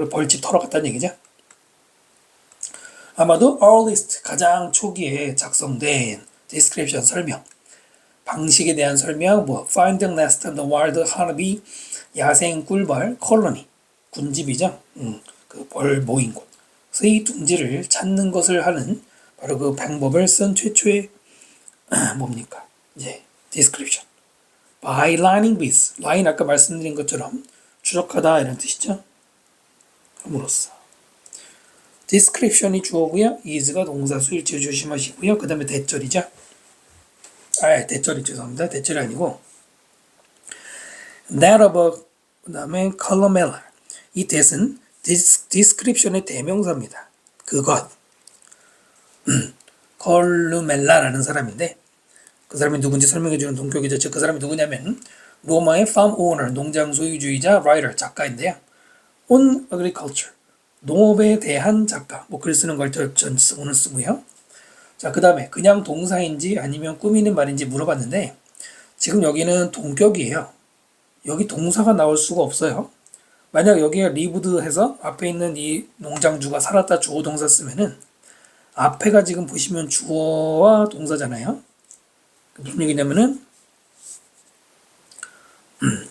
벌집 털어갔다는 얘기죠. 아마도 earliest, 가장 초기에 작성된 description, 설명, 방식에 대한 설명, find the nest of the wild honeybee, 야생 꿀벌, colony, 군집이죠. 그 벌 모인 곳의 둥지를 찾는 것을 하는 바로 그 방법을 쓴 최초의 뭡니까? 이제 description. By lining with, line 아까 말씀드린 것처럼 추적하다 이런 뜻이죠. 함으로써. description이 주어고요. is가 동사 수일치 조심하시고요. 그 다음에 대절이죠. 대절이 죄송합니다. 대절이 아니고 that of a, 그 다음에 columella. 이 that은 description의 대명사입니다. 그것. 컬루멜라라는 사람인데 그 사람이 누군지 설명해주는 동격이죠. 즉 그 사람이 누구냐면 로마의 farm owner, 농장 소유주의자, writer, 작가인데요. on agriculture, 농업에 대한 작가. 글 쓰는 걸 전치성어는 쓰고요. 자, 그 다음에 그냥 동사인지 아니면 꾸미는 말인지 물어봤는데 지금 여기는 동격이에요. 여기 동사가 나올 수가 없어요. 만약 여기에 lived 해서 앞에 있는 이 농장주가 살았다 주어 동사 쓰면은 앞에가 지금 보시면 주어와 동사잖아요. 무슨 얘기냐면은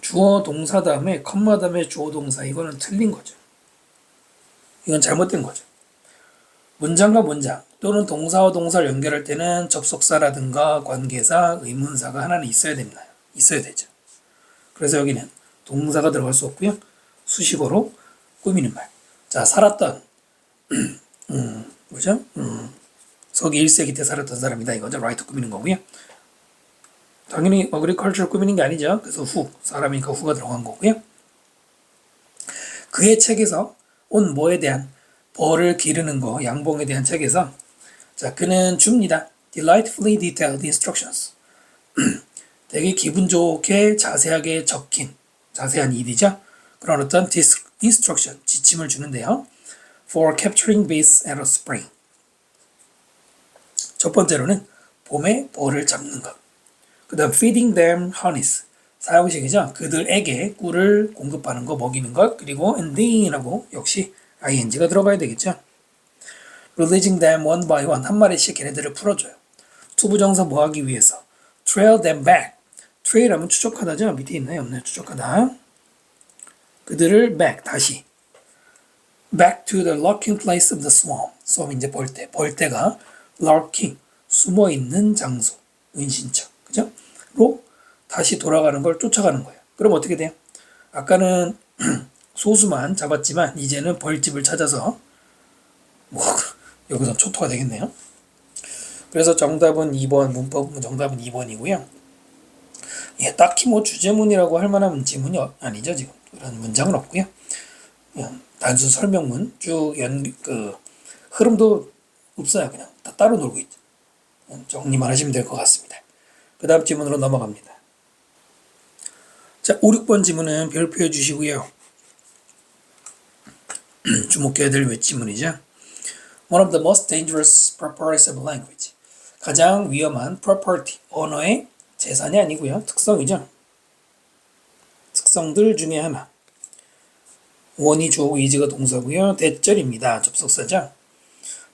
주어 동사 다음에 컴마 다음에 주어 동사 이거는 틀린 거죠. 이건 잘못된 거죠. 문장과 문장 또는 동사와 동사를 연결할 때는 접속사라든가 관계사, 의문사가 하나는 있어야 됩니다. 있어야 되죠. 그래서 여기는 동사가 들어갈 수 없고요. 수식어로 꾸미는 말. 자, 살았던 뭐죠? 서기 1세기 때 살았던 사람이다 이거죠. 라이트 꾸미는 거고요. 당연히 agriculture 꾸미는 게 아니죠. 그래서 사람이니까 후가 들어간 거고요. 그의 책에서 온 뭐에 대한 벌을 기르는 거, 양봉에 대한 책에서 자, 그는 줍니다. delightfully detailed instructions. 되게 기분 좋게 자세하게 적힌 자세한 일이죠. 그런 어떤 instruction, 지침을 주는데요. For capturing bees at a spring. 첫 번째로는 봄에 벌을 잡는 것. 그 다음 feeding them honeys. 사용식이죠. 그들에게 꿀을 공급하는 거, 먹이는 것. 그리고 ending이라고 역시 ing가 들어가야 되겠죠. releasing them one by one. 한 마리씩 걔네들을 풀어줘요. 투부정사 뭐 하기 위해서. trail them back. trail 하면 추적하다죠. 밑에 있나요? 없나요? 추적하다. 그들을 back, 다시. back to the lurking place of the swarm. swarm 이제 벌떼. 벌떼가 lurking, 숨어있는 장소. 은신처. 그죠? 로 다시 돌아가는 걸 쫓아가는 거예요. 그럼 어떻게 돼요? 아까는 소수만 잡았지만 이제는 벌집을 찾아서 여기서 초토가 되겠네요. 그래서 정답은 2번, 문법 정답은 2번이고요. 예, 딱히 뭐 주제문이라고 할 만한 지문이 아니죠. 지금 그런 문장은 없고요. 단순 설명문 쭉 흐름도 없어요. 그냥 다 따로 놀고 있죠. 정리만 하시면 될 것 같습니다. 그 다음 지문으로 넘어갑니다. 자, 5, 6번 지문은 별표해 주시고요. 주목해야 될 웹지문이죠. One of the most dangerous properties of language. 가장 위험한 property, 언어의 재산이 아니고요. 특성이죠. 특성들 중에 하나. 원이 주어고 is가 동사고요. 대절입니다. 접속사죠.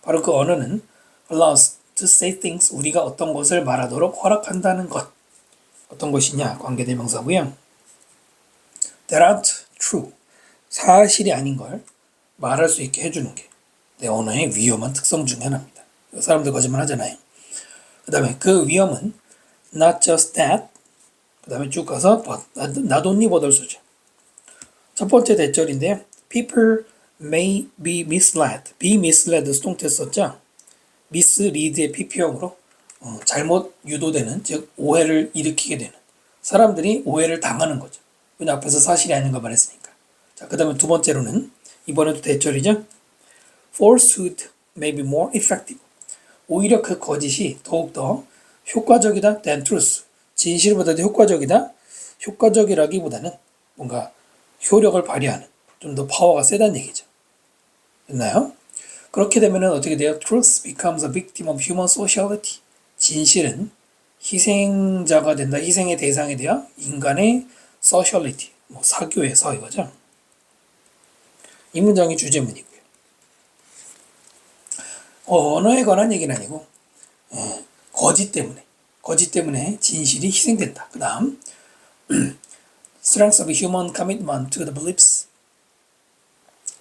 바로 그 언어는 allows to say things, 우리가 어떤 것을 말하도록 허락한다는 것. 어떤 것이냐? 관계대명사고요. that aren't true, 사실이 아닌 걸 말할 수 있게 해주는 게 내 언어의 위험한 특성 중에 하나입니다. 사람들 거짓말 하잖아요. 그 다음에 그 위험은 not just that, 그 다음에 쭉 가서 but, not only but also죠. 첫 번째 대절인데요. people may be misled, be misled 수동태 썼죠. mislead의 pp형으로 잘못 유도되는, 즉 오해를 일으키게 되는, 사람들이 오해를 당하는 거죠. 왜냐 앞에서 사실이 아닌 거 말했으니까. 자, 그 다음에 두 번째로는 이번에도 대절이죠. falsehood may be more effective. 오히려 그 거짓이 더욱더 효과적이다 than truth. 진실보다도 효과적이다. 효과적이라기보다는 뭔가 효력을 발휘하는, 좀 더 파워가 세다는 얘기죠. 됐나요? 그렇게 되면은 어떻게 돼요? Truth becomes a victim of human sociality. 진실은 희생자가 된다. 희생의 대상이 되어 인간의 sociality, 뭐 사교에서 이거죠. 이 문장이 주제문이고요. 언어에 관한 얘기는 아니고 거짓 때문에 진실이 희생된다. 그 다음 strength of human commitment to the beliefs.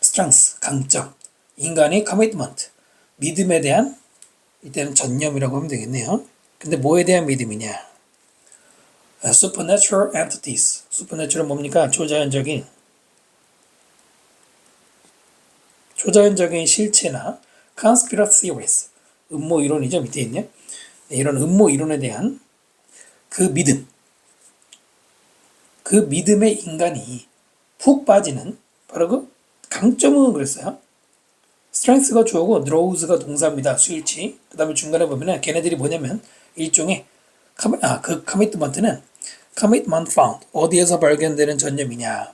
strength, 강점. 인간의 commitment, 믿음에 대한, 이때는 전념이라고 하면 되겠네요. 근데 뭐에 대한 믿음이냐? supernatural entities. supernatural 뭡니까? 초자연적인 실체나 conspiracy theories. 음모 이론이죠. 밑에 있네요. 이런 음모 이론에 대한 그 믿음. 그 믿음에 인간이 푹 빠지는 바로 그 강점은 그랬어요. strength가 주어고 drows가 동사입니다. 수일치. 그 다음에 중간에 보면은 걔네들이 뭐냐면 일종의 그 commitment는 commitment found, 어디에서 발견되는 전념이냐?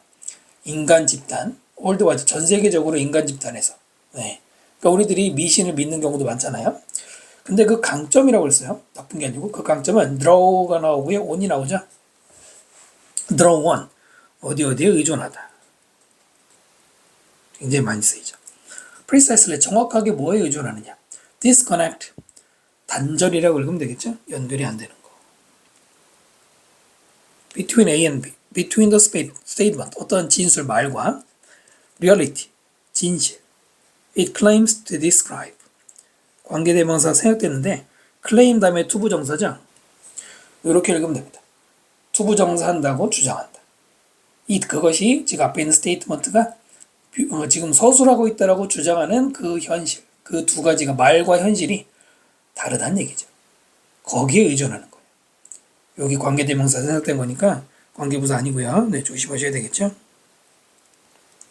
인간 집단, 월드와이드, 전 세계적으로 인간 집단에서. 네. 그러니까 우리들이 미신을 믿는 경우도 많잖아요. 근데 그 강점이라고 했어요. 나쁜 게 아니고 그 강점은 draw가 나오고요, on이 나오죠. draw on, 어디에 의존하다. 굉장히 많이 쓰이죠. precisely, 정확하게 뭐에 의존하느냐? disconnect, 단절이라고 읽으면 되겠죠? 연결이 안 되는 거. between A and B, between the statement, 어떤 진술 말과 reality, 진실. it claims to describe, 관계대명사 생략되는데 claim 다음에 투부정사죠. 이렇게 읽으면 됩니다. 투부정사 한다고 주장한다. 그것이 지금 앞에 있는 스테이트먼트가 지금 서술하고 있다라고 주장하는 그 현실, 그 두 가지가 말과 현실이 다르다는 얘기죠. 거기에 의존하는 거예요. 여기 관계대명사 생략된 거니까 관계부사 아니고요. 네, 조심하셔야 되겠죠.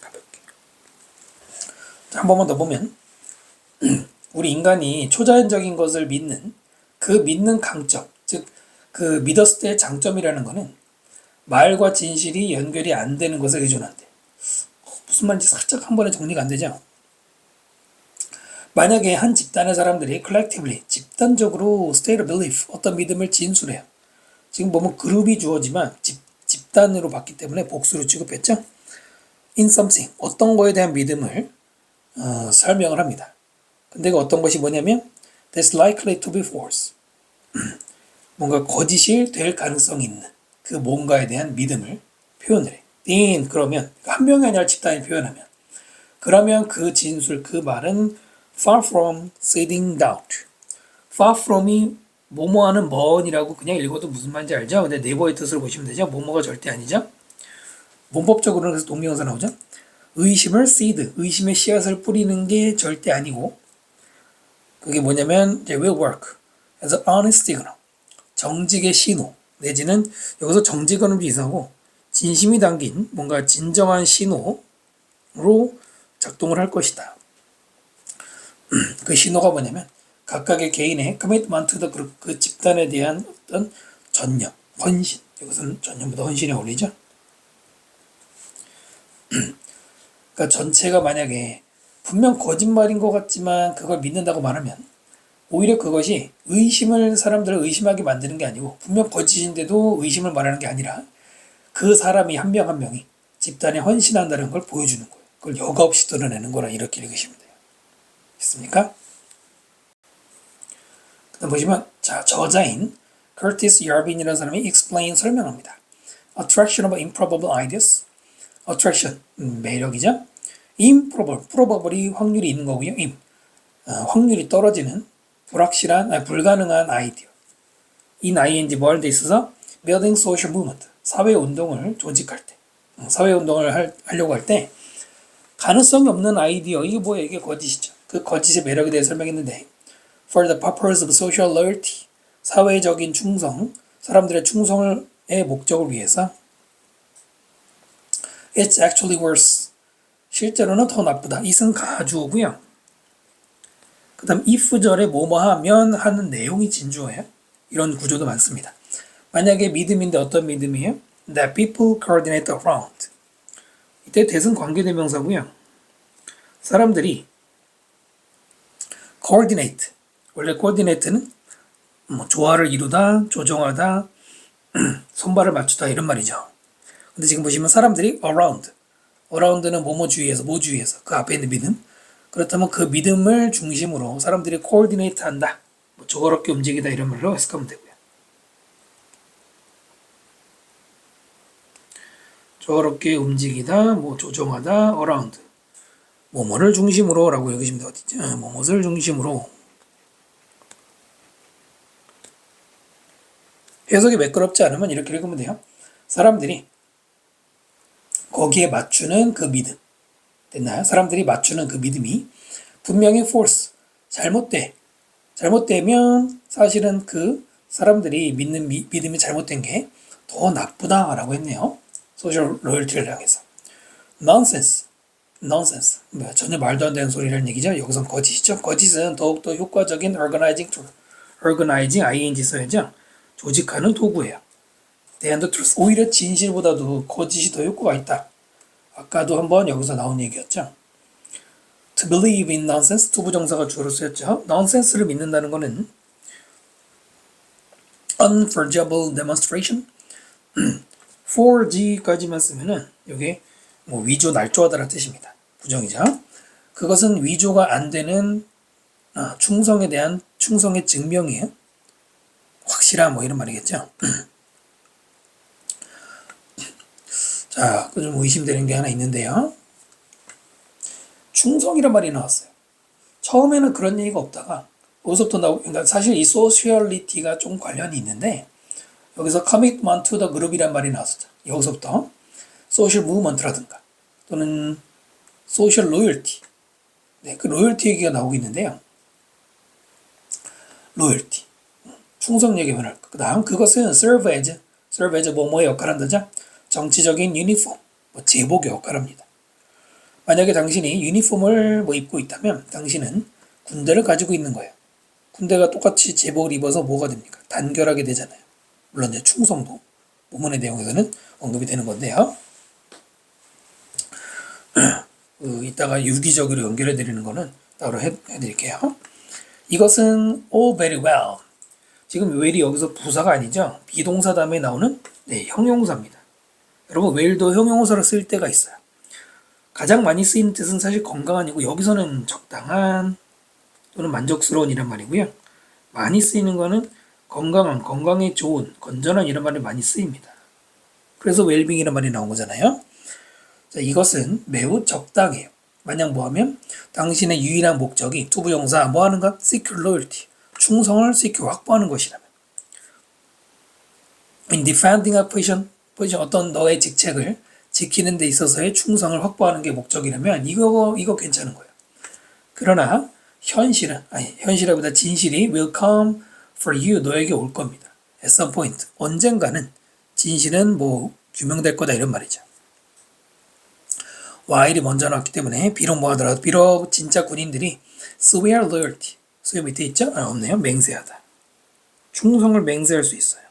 가볍게. 자, 한 번만 더 보면 우리 인간이 초자연적인 것을 믿는 그 믿는 강점, 즉 그 믿었을 때의 장점이라는 거는 말과 진실이 연결이 안 되는 것을 의존한대. 무슨 말인지 살짝 한 번에 정리가 안 되죠? 만약에 한 집단의 사람들이 collectively, 집단적으로 state of belief, 어떤 믿음을 진술해요. 지금 보면 그룹이 주어지만 집단으로 봤기 때문에 복수로 취급했죠? in something, 어떤 거에 대한 믿음을 설명을 합니다. 근데 그 어떤 것이 뭐냐면 that's likely to be false. 뭔가 거짓이 될 가능성이 있는 그 뭔가에 대한 믿음을 표현을 해. then, 그러면 한 명이 아니라 집단이 표현하면, 그러면 그 진술, 그 말은 far from seeding doubt. far from이 뭐뭐하는 먼이라고 그냥 읽어도 무슨 말인지 알죠? 근데 네버의 뜻을 보시면 되죠? 뭐뭐가 절대 아니죠? 문법적으로는 그래서 동명사 나오죠? 의심을 seed, 의심의 씨앗을 뿌리는 게 절대 아니고, 그게 뭐냐면 이제 will work as an honest signal, 정직의 신호, 내지는 여기서 정직은 좀 이상하고 진심이 담긴 뭔가 진정한 신호로 작동을 할 것이다. 그 신호가 뭐냐면 각각의 개인의 commitment to the 그 집단에 대한 어떤 전념, 헌신. 이것은 전념보다 헌신이 어울리죠. 그러니까 전체가 만약에 분명 거짓말인 것 같지만 그걸 믿는다고 말하면 오히려 그것이 사람들을 의심하게 만드는 게 아니고 분명 거짓인데도 의심을 말하는 게 아니라 그 사람이 한 명 한 명이 집단에 헌신한다는 걸 보여주는 거예요. 그걸 여과 없이 드러내는 거라 이렇게 읽으시면 돼요. 됐습니까? 그다음 보시면 자 저자인 커티스 야빈이라는 사람이 explain 설명합니다. Attraction of improbable ideas. Attraction 매력이죠. Probable이 확률이 있는 거고요. 확률이 떨어지는 불가능한 아이디어. ing 뭐 할 때 있어서 building social movement 사회 운동을 조직할 때 사회 운동을 하려고 할 때 가능성이 없는 아이디어 이게 뭐예요? 이게 거짓이죠. 그 거짓의 매력에 대해 설명했는데 for the purpose of social loyalty 사회적인 충성 사람들의 충성의 목적을 위해서 it's actually worse 실제로는 더 나쁘다. 이승 가주어고요. 그 다음 if절에 뭐뭐 하면 하는 내용이 진주어예요. 이런 구조도 많습니다. 만약에 믿음인데 어떤 믿음이에요? That people coordinate around. 이때 대승 관계대명사고요. 사람들이 coordinate. 원래 coordinate는 조화를 이루다, 조정하다, 손발을 맞추다 이런 말이죠. 근데 지금 보시면 사람들이 around는 뭐뭐 주위에서 뭐 주위에서 그 앞에 있는 믿음. 그렇다면 그 믿음을 중심으로 사람들이 coordinate 한다. 조화롭게 움직이다 이런 말로 해석하면 되고요. 조화롭게 움직이다, 조정하다, around. 뭐뭐를 중심으로 라고 읽으시면 돼요. 어디죠? 뭐뭐를 중심으로. 해석이 매끄럽지 않으면 이렇게 읽으면 돼요. 사람들이 거기에 맞추는 그 믿음. 됐나요? 사람들이 맞추는 그 믿음이 분명히 false, 잘못되면 사실은 그 사람들이 믿는 믿음이 잘못된 게 더 나쁘다라고 했네요. 소셜 로열티를 향해서. nonsense. 전혀 말도 안 되는 소리라는 얘기죠. 여기선 거짓이죠. 거짓은 더욱더 효과적인 organizing tool. organizing ing 써야죠. 조직하는 도구예요. than the truth. 오히려 진실보다도 거짓이 더 효과가 있다. 아까도 한번 여기서 나온 얘기였죠. To believe in nonsense, 투부정사가 주어로 쓰였죠. nonsense를 믿는다는 것은 unforgeable demonstration, 4G까지만 쓰면은 이게 위조 날조하다라는 뜻입니다. 부정이죠. 그것은 위조가 안 되는 충성에 대한 충성의 증명이에요. 확실한 이런 말이겠죠. 자, 좀 의심되는 게 하나 있는데요. 충성이란 말이 나왔어요. 처음에는 그런 얘기가 없다가 여기서부터 그러니까 사실 이 소셜리티가 좀 관련이 있는데 여기서 commitment to the group이란 말이 나왔었죠. 여기서부터 social movement라든가 또는 social loyalty 그 로열티 얘기가 나오고 있는데요. 로열티 충성 얘기면 그 다음 그것은 serve as 뭐뭐의 역할을 한다죠. 정치적인 유니폼 제복의 역할을 합니다. 만약에 당신이 유니폼을 입고 있다면 당신은 군대를 가지고 있는 거예요. 군대가 똑같이 제복을 입어서 뭐가 됩니까? 단결하게 되잖아요. 물론 이제 충성도 본문의 내용에서는 언급이 되는 건데요. 이따가 유기적으로 연결해 드리는 거는 따로 해드릴게요. 이것은 all very well. 지금 well이 여기서 부사가 아니죠. 비동사 다음에 나오는 형용사입니다. 여러분 well도 형용사로 쓸 때가 있어요. 가장 많이 쓰이는 뜻은 사실 건강한이고 여기서는 적당한 또는 만족스러운 이란 말이고요. 많이 쓰이는 거는 건강한, 건강에 좋은, 건전한 이런 말이 많이 쓰입니다. 그래서 웰빙이라는 말이 나온 거잖아요. 자, 이것은 매우 적당해요. 만약 뭐하면 당신의 유일한 목적이 투부정사 뭐하는 것? secure loyalty. 충성을 secure 확보하는 것이라면 in defending a position 어떤 너의 직책을 지키는 데 있어서의 충성을 확보하는 게 목적이라면 이거 괜찮은 거예요. 그러나 현실보다 진실이 will come for you 너에게 올 겁니다. at some point 언젠가는 진실은 규명될 거다 이런 말이죠. while이 먼저 나왔기 때문에 비록 진짜 군인들이 swear loyalty swear 밑에 있죠? 없네요. 맹세하다. 충성을 맹세할 수 있어요.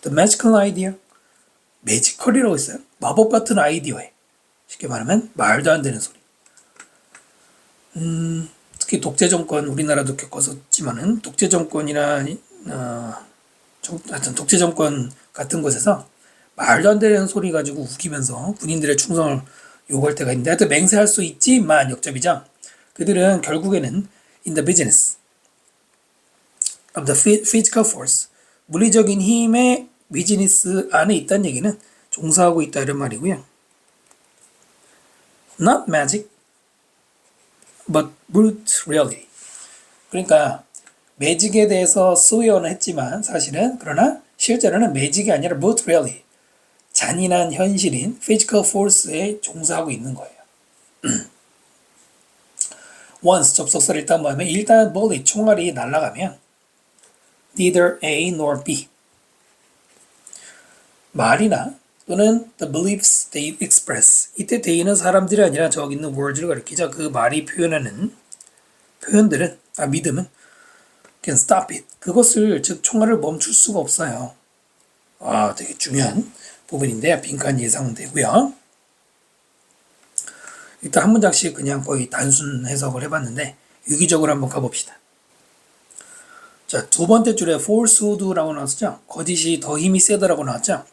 the magical idea 매지컬이라고 있어요. 마법 같은 아이디어에 쉽게 말하면 말도 안 되는 소리. 특히 독재 정권, 우리나라도 겪었었지만은 독재 정권이나 하여튼 독재 정권 같은 곳에서 말도 안 되는 소리 가지고 우기면서 군인들의 충성을 요구할 때가 있는데, 하여튼 맹세할 수 있지만 역접이죠. 그들은 결국에는 in the business of the physical force, 물리적인 힘의 비즈니스 안에 있다는 얘기는 종사하고 있다 이런 말이고요. Not magic, but brute reality. 그러니까 매직에 대해서 스웨어는 했지만 사실은, 그러나 실제로는 매직이 아니라 brute reality, 잔인한 현실인 physical force에 종사하고 있는 거예요. Once 접속사를 일단 뭐하면, 일단 bullet 총알이 날아가면 neither A nor B, 말이나 또는 the beliefs they express, 이때 they는 사람들이 아니라 저기 있는 words를 가리키죠. 그 말이 표현하는 표현들은, 믿음은 can stop it, 그것을, 즉 총알을 멈출 수가 없어요. 되게 중요한 부분인데 빈칸 예상은 되고요. 일단 한 문장씩 그냥 거의 단순 해석을 해봤는데 유기적으로 한번 가봅시다. 자, 두 번째 줄에 falsehood라고 나왔죠. 거짓이 더 힘이 세다라고 나왔죠.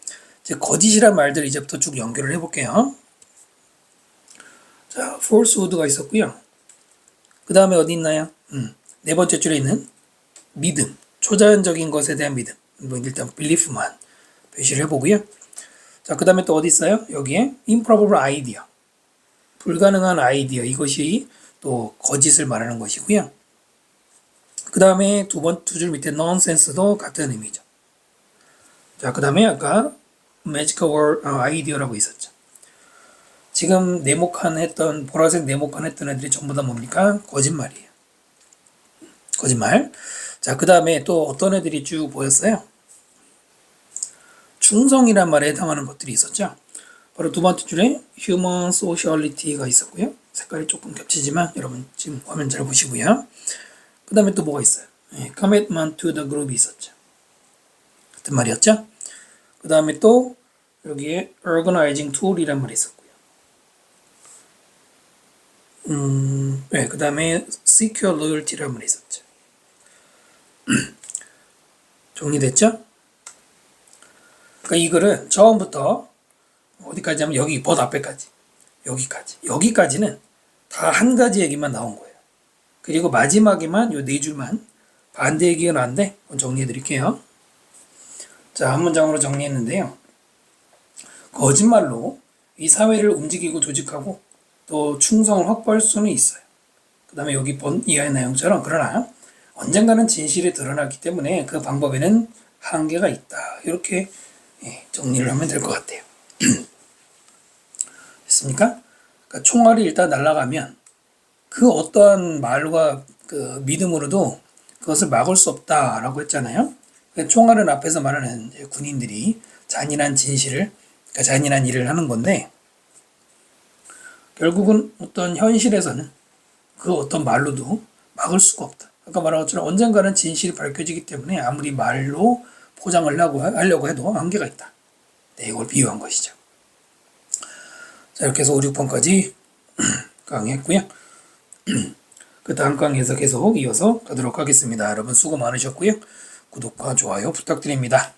이제 거짓이란 말들 이제부터 쭉 연결을 해볼게요. 자, falsehood가 있었고요. 그 다음에 어디 있나요? 네 번째 줄에 있는 믿음, 초자연적인 것에 대한 믿음. 일단 belief만 표시를 해보고요. 자, 그 다음에 또 어디 있어요? 여기에 improbable idea, 불가능한 아이디어, 이것이 또 거짓을 말하는 것이고요. 그 다음에 두 줄 밑에 nonsense도 같은 의미죠. 자, 그 다음에 아까 magical word idea라고 있었죠. 지금 네모칸 했던, 보라색 네모칸 했던 애들이 전부 다 뭡니까? 거짓말이에요. 거짓말. 자, 그 다음에 또 어떤 애들이 쭉 보였어요? 충성이란 말에 해당하는 것들이 있었죠. 바로 두 번째 줄에 human sociality가 있었고요. 색깔이 조금 겹치지만 여러분 지금 화면 잘 보시고요. 그 다음에 또 뭐가 있어요? commitment to the group이 있었죠. 같은 말이었죠. 그 다음에 또 여기에 organizing tool이란 말이 있었고요. 그 다음에 secure loyalty란 말이 있었죠. 정리됐죠? 그러니까 이 글은 처음부터 어디까지 하면 여기 벗 앞에까지, 여기까지는 다 한 가지 얘기만 나온 거예요. 그리고 마지막에만 요 네 줄만 반대 얘기가 나왔는데 정리해 드릴게요. 자, 한 문장으로 정리했는데요. 거짓말로 이 사회를 움직이고 조직하고 또 충성을 확보할 수는 있어요. 그 다음에 여기 본 이하의 내용처럼, 그러나 언젠가는 진실이 드러나기 때문에 그 방법에는 한계가 있다. 이렇게 정리를 하면 될 것 같아요. 됐습니까? 그러니까 총알이 일단 날아가면 그 어떠한 말과 그 믿음으로도 그것을 막을 수 없다라고 했잖아요. 그러니까 총알은 앞에서 말하는 군인들이 잔인한 진실을, 그러니까 잔인한 일을 하는 건데, 결국은 어떤 현실에서는 그 어떤 말로도 막을 수가 없다. 아까 말한 것처럼 언젠가는 진실이 밝혀지기 때문에 아무리 말로 포장을 하려고 해도 한계가 있다. 네, 이걸 비유한 것이죠. 자, 이렇게 해서 5, 6번까지 강의했고요. 그 다음 강의에서 계속 이어서 가도록 하겠습니다. 여러분 수고 많으셨고요. 구독과 좋아요 부탁드립니다.